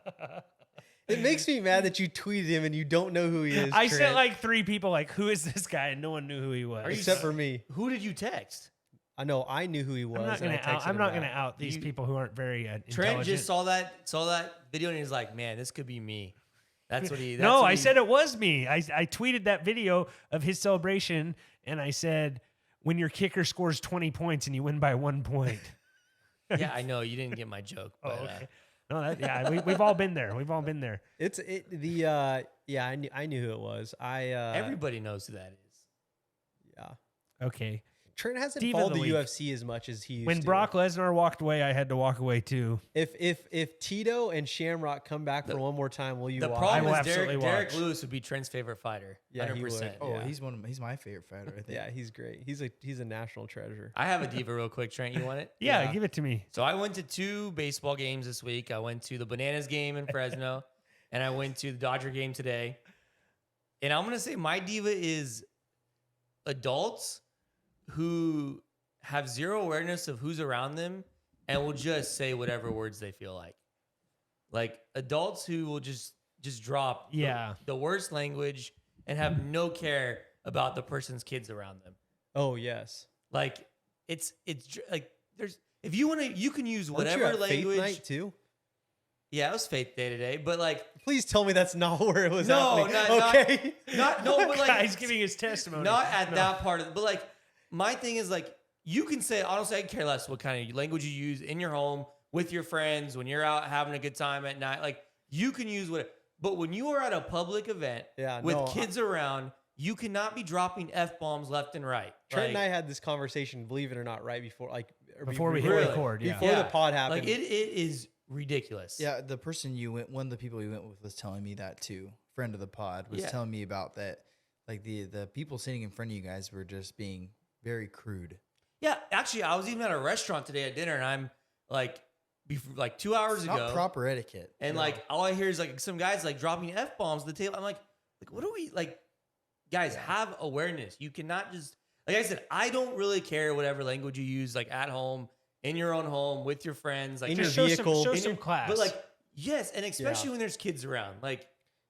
It makes me mad that you tweeted him and you don't know who he is. I sent Trent, like 3 people like, who is this guy? And no one knew who he was. Are you except for me. Who did you text? I know I knew who he was. I'm not and I gonna out. texted I'm him not back. gonna out these You- people who aren't very Trent intelligent. just saw that video and he's like, man, this could be me. That's what he. No, I said it was me. I tweeted that video of his celebration, and I said, "When your kicker scores 20 points and you win by 1 point." Yeah, I know you didn't get my joke. Oh, But, okay. No, we've all been there. We've all been there. Yeah, I knew who it was. everybody knows who that is. Yeah. Okay. Trent hasn't Diva of followed the the week. UFC as much as he used When to. Brock Lesnar walked away, I had to walk away too. If Tito and Shamrock come back for one more time, will you The watch? I problem will is absolutely Derek watch. Lewis would be Trent's favorite fighter. Yeah, he 100%. would. Oh, Yeah. he's my favorite fighter. I think. Yeah, he's great. He's a national treasure. I have a diva real quick, Trent. You want it? Yeah, give it to me. So I went to 2 baseball games this week. I went to the Bananas game in Fresno, and I went to the Dodger game today. And I'm gonna say my diva is adults who have zero awareness of who's around them and will just say whatever words they feel like. Like adults who will just drop the worst language and have no care about the person's kids around them. Oh yes. Like it's like there's if you want to you can use Weren't you whatever at Faith language. Night too? Yeah, it was Faith Day today, but like, Please tell me that's not where it was no, happening. not, Okay. no, but like, Guy's giving his testimony. not at that part of it. But like, my thing is like, you can say, honestly, I can care less what kind of language you use in your home with your friends when you're out having a good time at night. Like, you can use whatever. But when you are at a public event with kids around, you cannot be dropping F-bombs left and right. Trent and I had this conversation, believe it or not, right before we hit record. Yeah. Before the pod happened. Like, it is ridiculous. Yeah, the person one of the people you went with was telling me that too. Friend of the pod was telling me about that. Like the people sitting in front of you guys were just being very crude. Yeah, actually, I was even at a restaurant today at dinner, and I'm like, 2 hours ago, not proper etiquette. And like, all I hear is like some guys like dropping F-bombs at the table. I'm like, what are we like? Guys, have awareness. You cannot just, like I said, I don't really care whatever language you use, like at home, in your own home, with your friends, like in your show vehicle, show some class. But like, yes, and especially when there's kids around, like.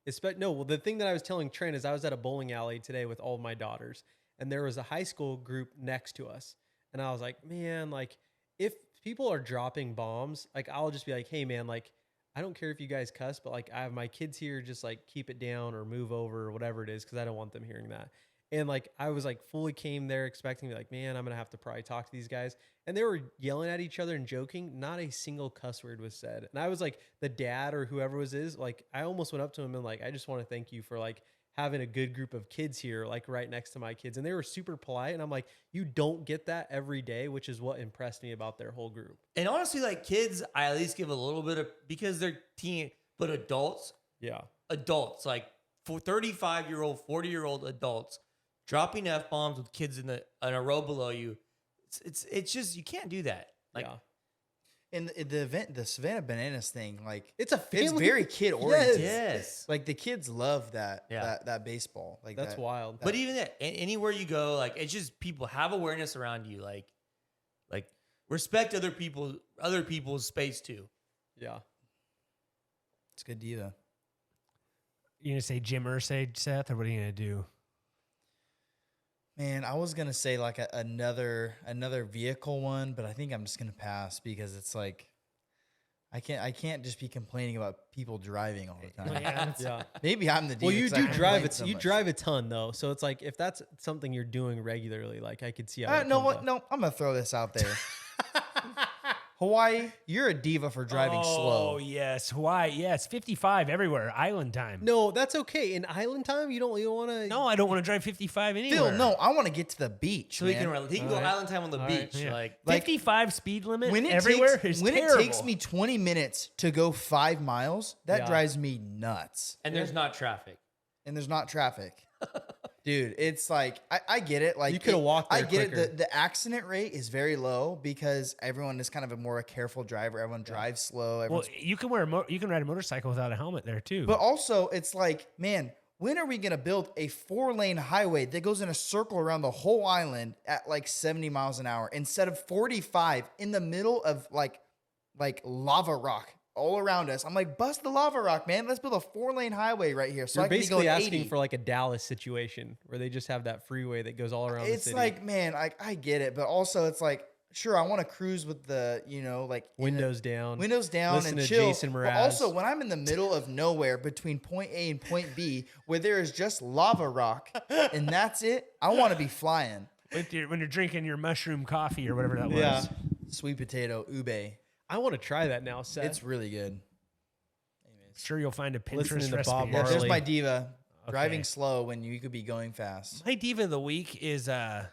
The thing that I was telling Trent is I was at a bowling alley today with all of my daughters, and there was a high school group next to us, and I was like, man, like if people are dropping bombs, like I'll just be like, hey man, like I don't care if you guys cuss, but like I have my kids here, just like keep it down or move over or whatever it is, because I don't want them hearing that. And like I was like fully came there expecting like, man, I'm gonna have to probably talk to these guys. And they were yelling at each other and joking. Not a single cuss word was said. And I was like, the dad or whoever is like, I almost went up to him and like, I just want to thank you for like having a good group of kids here, like right next to my kids. And they were super polite. And I'm like, you don't get that every day, which is what impressed me about their whole group. And honestly, like kids, I at least give a little bit of, because they're teen, but adults, like for 35-year-old, 40-year-old adults dropping F-bombs with kids in a row below you. It's just, you can't do that. Like, in the event, the Savannah Bananas thing, like it's very kid oriented. Yes. Like the kids love that baseball. Like that's wild. But even that, anywhere you go, like it's just people have awareness around you. Like respect other people's space too. Yeah. It's good diva. You gonna say Jim Irsay, Seth, or what are you gonna do? Man, I was gonna say like another vehicle one, but I think I'm just gonna pass because it's like I can't just be complaining about people driving all the time. Yeah. Maybe I'm the diva. Well, you do drive it. You drive a ton though, so it's like if that's something you're doing regularly, like I could see how. No, I'm gonna throw this out there. Hawaii, you're a diva for driving slow. Oh yes, Hawaii, yes, 55 everywhere, island time. No, that's okay. In island time, you don't want to. No, I don't want to drive 55 anywhere. Phil, no, I want to get to the beach. So he can go island time on the beach. Yeah. Like 55 speed limit when everywhere is terrible. It takes me 20 minutes to go 5 miles, that drives me nuts. And there's not traffic. Dude, it's like I get it. Like you could have walked there I get quicker. it. The accident rate is very low because everyone is kind of a careful driver. Everyone drives slow. Well, you can you can ride a motorcycle without a helmet there too. But also, it's like, man, when are we gonna build a 4-lane highway that goes in a circle around the whole island at like 70 miles an hour instead of 45 in the middle of like lava rock all around us? I'm like, bust the lava rock, man. Let's build a 4-lane highway right here. So You're I can basically be going asking 80. for like a Dallas situation where they just have that freeway that goes all around the It's city. like, man, I get it, but also it's like, sure, I want to cruise with the, like windows down, listen and to chill. Jason But Mraz. Also, when I'm in the middle of nowhere between point A and point B, where there is just lava rock and that's it, I want to be flying. When you're drinking your mushroom coffee or whatever that was. Yeah. Sweet potato ube. I want to try that now, Seth. It's really good. Sure, you'll find a Listening Pinterest to recipe. Bob Yeah, there's Marley. my diva. Driving slow when you could be going fast. My diva of the week is I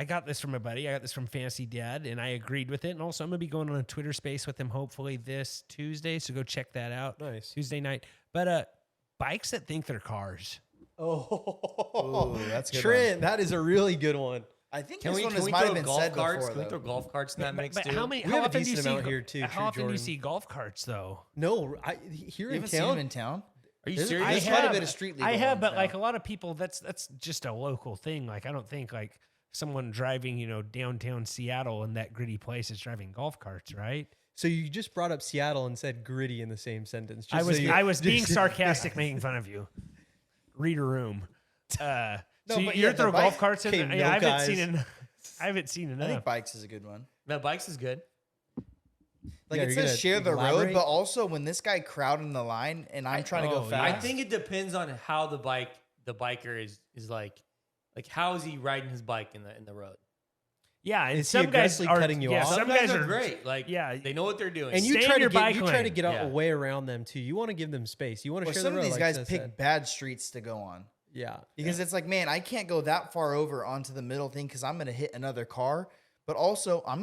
got this from a buddy. I got this from Fantasy Dad, and I agreed with it. And also, I'm gonna be going on a Twitter space with him hopefully this Tuesday. So go check that out. Nice. Tuesday night. But bikes that think they're cars. Oh, Ooh, that's a good Trent, that is a really good one. I think Can this we one throw might have been golf said carts? before, Can we throw though. golf carts in that mix But too? how many? We How have a often do you decent see? amount here, too, How true, often do you Jordan. see golf carts though? No, here You in haven't seen him town. in town? Are you There's- serious? there's quite a bit of street legal I have, ones but now. like a lot of people, that's just a local thing. Like I don't think like someone driving, downtown Seattle in that gritty place is driving golf carts, right? So you just brought up Seattle and said gritty in the same sentence. I just was so you- I was being sarcastic, making fun of you. Read a room. No, so but you're yeah, the throw bike golf carts in came there? Yeah, I no haven't seen guys. I haven't seen I enough. think bikes is a good one. No, bikes is good. Like Yeah, it you're says gonna share the road, elaborate? but also when this guy crowding the line and I'm trying to go fast. I think it depends on how the biker is like how is he riding his bike in the road? Yeah, and Is he some guys aggressively are cutting you yeah, off? Some guys are great. Like yeah, they know what they're doing. And you Stay try in to your get bike you try to lane. get Yeah. away around them too. You want to give them space. You want to Or share some the of road. these like guys Seth pick said. bad streets to go on. Yeah, Because it's like, man, I can't go that far over onto the middle thing because I'm going to hit another car. But also, I don't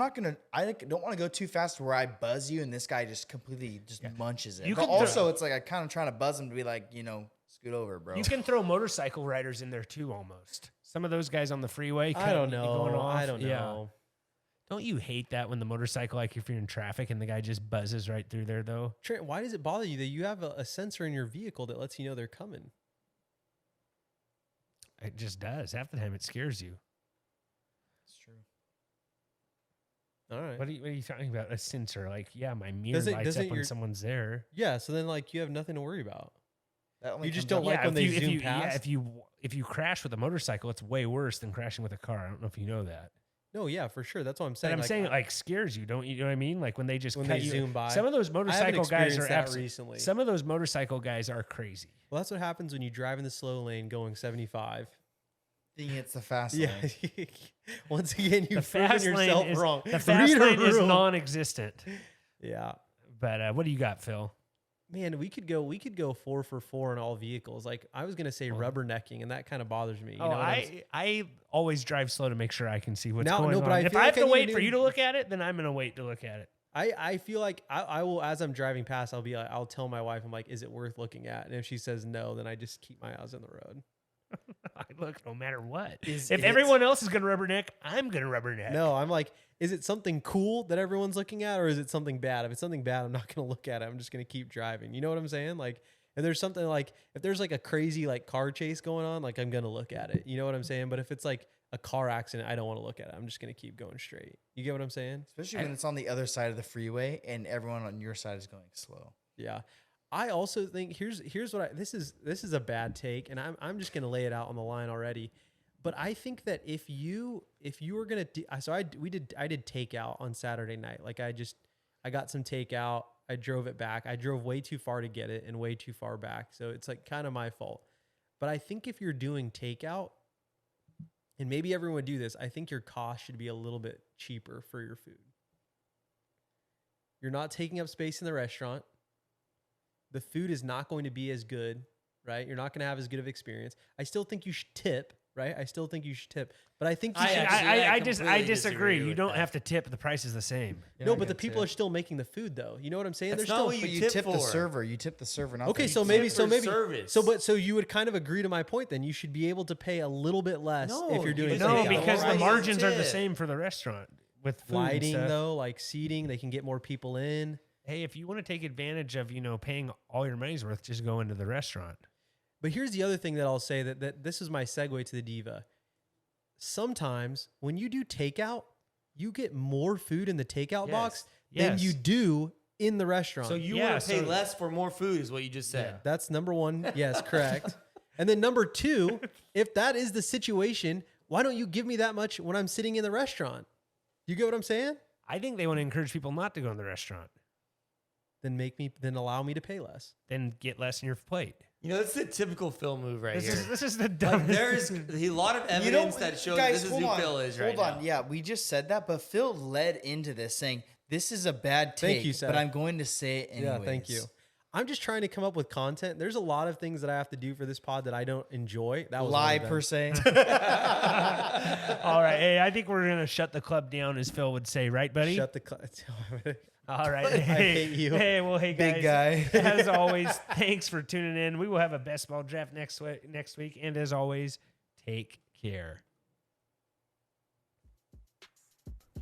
want to go too fast where I buzz you and this guy just completely just munches it. You But can also, it's like I kind of trying to buzz him to be like, scoot over, bro. You can throw motorcycle riders in there too, almost. Some of those guys on the freeway. I don't going know. off. I don't Yeah. know. Don't you hate that when the motorcycle, like if you're in traffic and the guy just buzzes right through there, though? Trent, why does it bother you that you have a sensor in your vehicle that lets you know they're coming? It just does. Half the time it scares you. It's true. All right. What are you talking about? A sensor? Like, yeah, my mirror lights doesn't up when your- someone's there. Yeah, so then like you have nothing to worry about. That only You just comes don't up- like when they zoom if past? if you crash with a motorcycle, it's way worse than crashing with a car. I don't know if you know that. No, yeah, for sure. That's what I'm But saying. I'm saying it like scares you, don't you? You know what I mean? Like when they just when cut they you. zoom by. Some of those I haven't motorcycle guys experienced are that absolutely. recently. Some of those motorcycle guys are crazy. Well, that's what happens when you drive in the slow lane going 75. Think it's the fast Yeah. lane. Once again, The you've proven fast yourself lane is wrong. the fast Read a lane is rule. non-existent. Yeah. But what do you got, Phil? Man, we could go 4 for 4 in all vehicles. Like I was gonna say rubbernecking, and that kind of bothers me. You know what I always drive slow to make sure I can see what's No, going no, on. but I If feel I like have to I wait need for to- you to look at it, then I'm gonna wait to look at it. I feel like I will, as I'm driving past, I'll tell my wife, I'm like, is it worth looking at? And if she says no, then I just keep my eyes on the road. I look no matter what. Is If it- everyone else is gonna rubberneck, I'm gonna rubberneck. No, I'm like, is it something cool that everyone's looking at, or is it something bad? If it's something bad, I'm not gonna look at it. I'm just gonna keep driving. You know what I'm saying? Like, if there's something like, if there's like a crazy like car chase going on, like I'm gonna look at it. You know what I'm saying? But if it's like a car accident, I don't want to look at it. I'm just gonna keep going straight. You get what I'm saying? Especially when it's on the other side of the freeway and everyone on your side is going slow. Yeah. I also think here's what this is a bad take, and I'm just gonna lay it out on the line already. But I think that if you were gonna I did takeout on Saturday night. Like I got some takeout. I drove it back. I drove way too far to get it and way too far back. So it's like kind of my fault. But I think if you're doing takeout, and maybe everyone would do this, I think your cost should be a little bit cheaper for your food. You're not taking up space in the restaurant. The food is not going to be as good, right? You're not going to have as good of experience. I still think you should tip, right? I still think you should tip, but I think you should. I completely disagree. You with don't that. have to tip. The price is the same. No, but the people are still making the food, though. You know what I'm saying? That's They're not still. what But you you tip tip the for. server. You tip the server, not Okay, the so pizza. maybe for service. so you would kind of agree to my point. Then you should be able to pay a little bit less No, if you're doing you No, Yeah, takeout. because the right. margins are the Tip. same for the restaurant with food and Lighting stuff. though, like seating, they can get more people in. Hey, if you want to take advantage of paying all your money's worth, just go into the restaurant. But here's the other thing that I'll say that this is my segue to the diva. Sometimes when you do takeout, you get more food in the takeout Yes. box Yes. than you do in the restaurant. So you Yeah, want to pay so- less for more food, is what you just said. That's number one. Yes, correct. And then number two, if that is the situation, why don't you give me that much when I'm sitting in the restaurant? You get what I'm saying? I think they want to encourage people not to go in the restaurant. Then allow me to pay less. Then get less in your plate. You know, that's the typical Phil move right here. This is the Like, dumbest. there's a lot of evidence that shows guys, this is hold who on, Phil is right Hold on. now. Yeah, we just said that, but Phil led into this saying, this is a bad take, Thank you, Seth. but I'm going to say it anyways. Yeah, thank you. I'm just trying to come up with content. There's a lot of things that I have to do for this pod that I don't enjoy. That was one Lie of them. per se. All right. Hey, I think we're going to shut the club down, as Phil would say. Right, buddy? Shut the. All right. I Hey, hate you. Hey, well, hey, guys. Big guy. As always, thanks for tuning in. We will have a best ball draft next week. And as always, take care.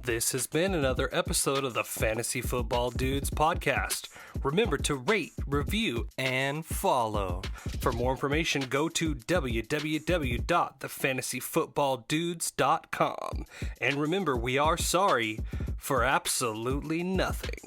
This has been another episode of the Fantasy Football Dudes podcast. Remember to rate, review, and follow. For more information, go to www.thefantasyfootballdudes.com. And remember, we are sorry for absolutely nothing.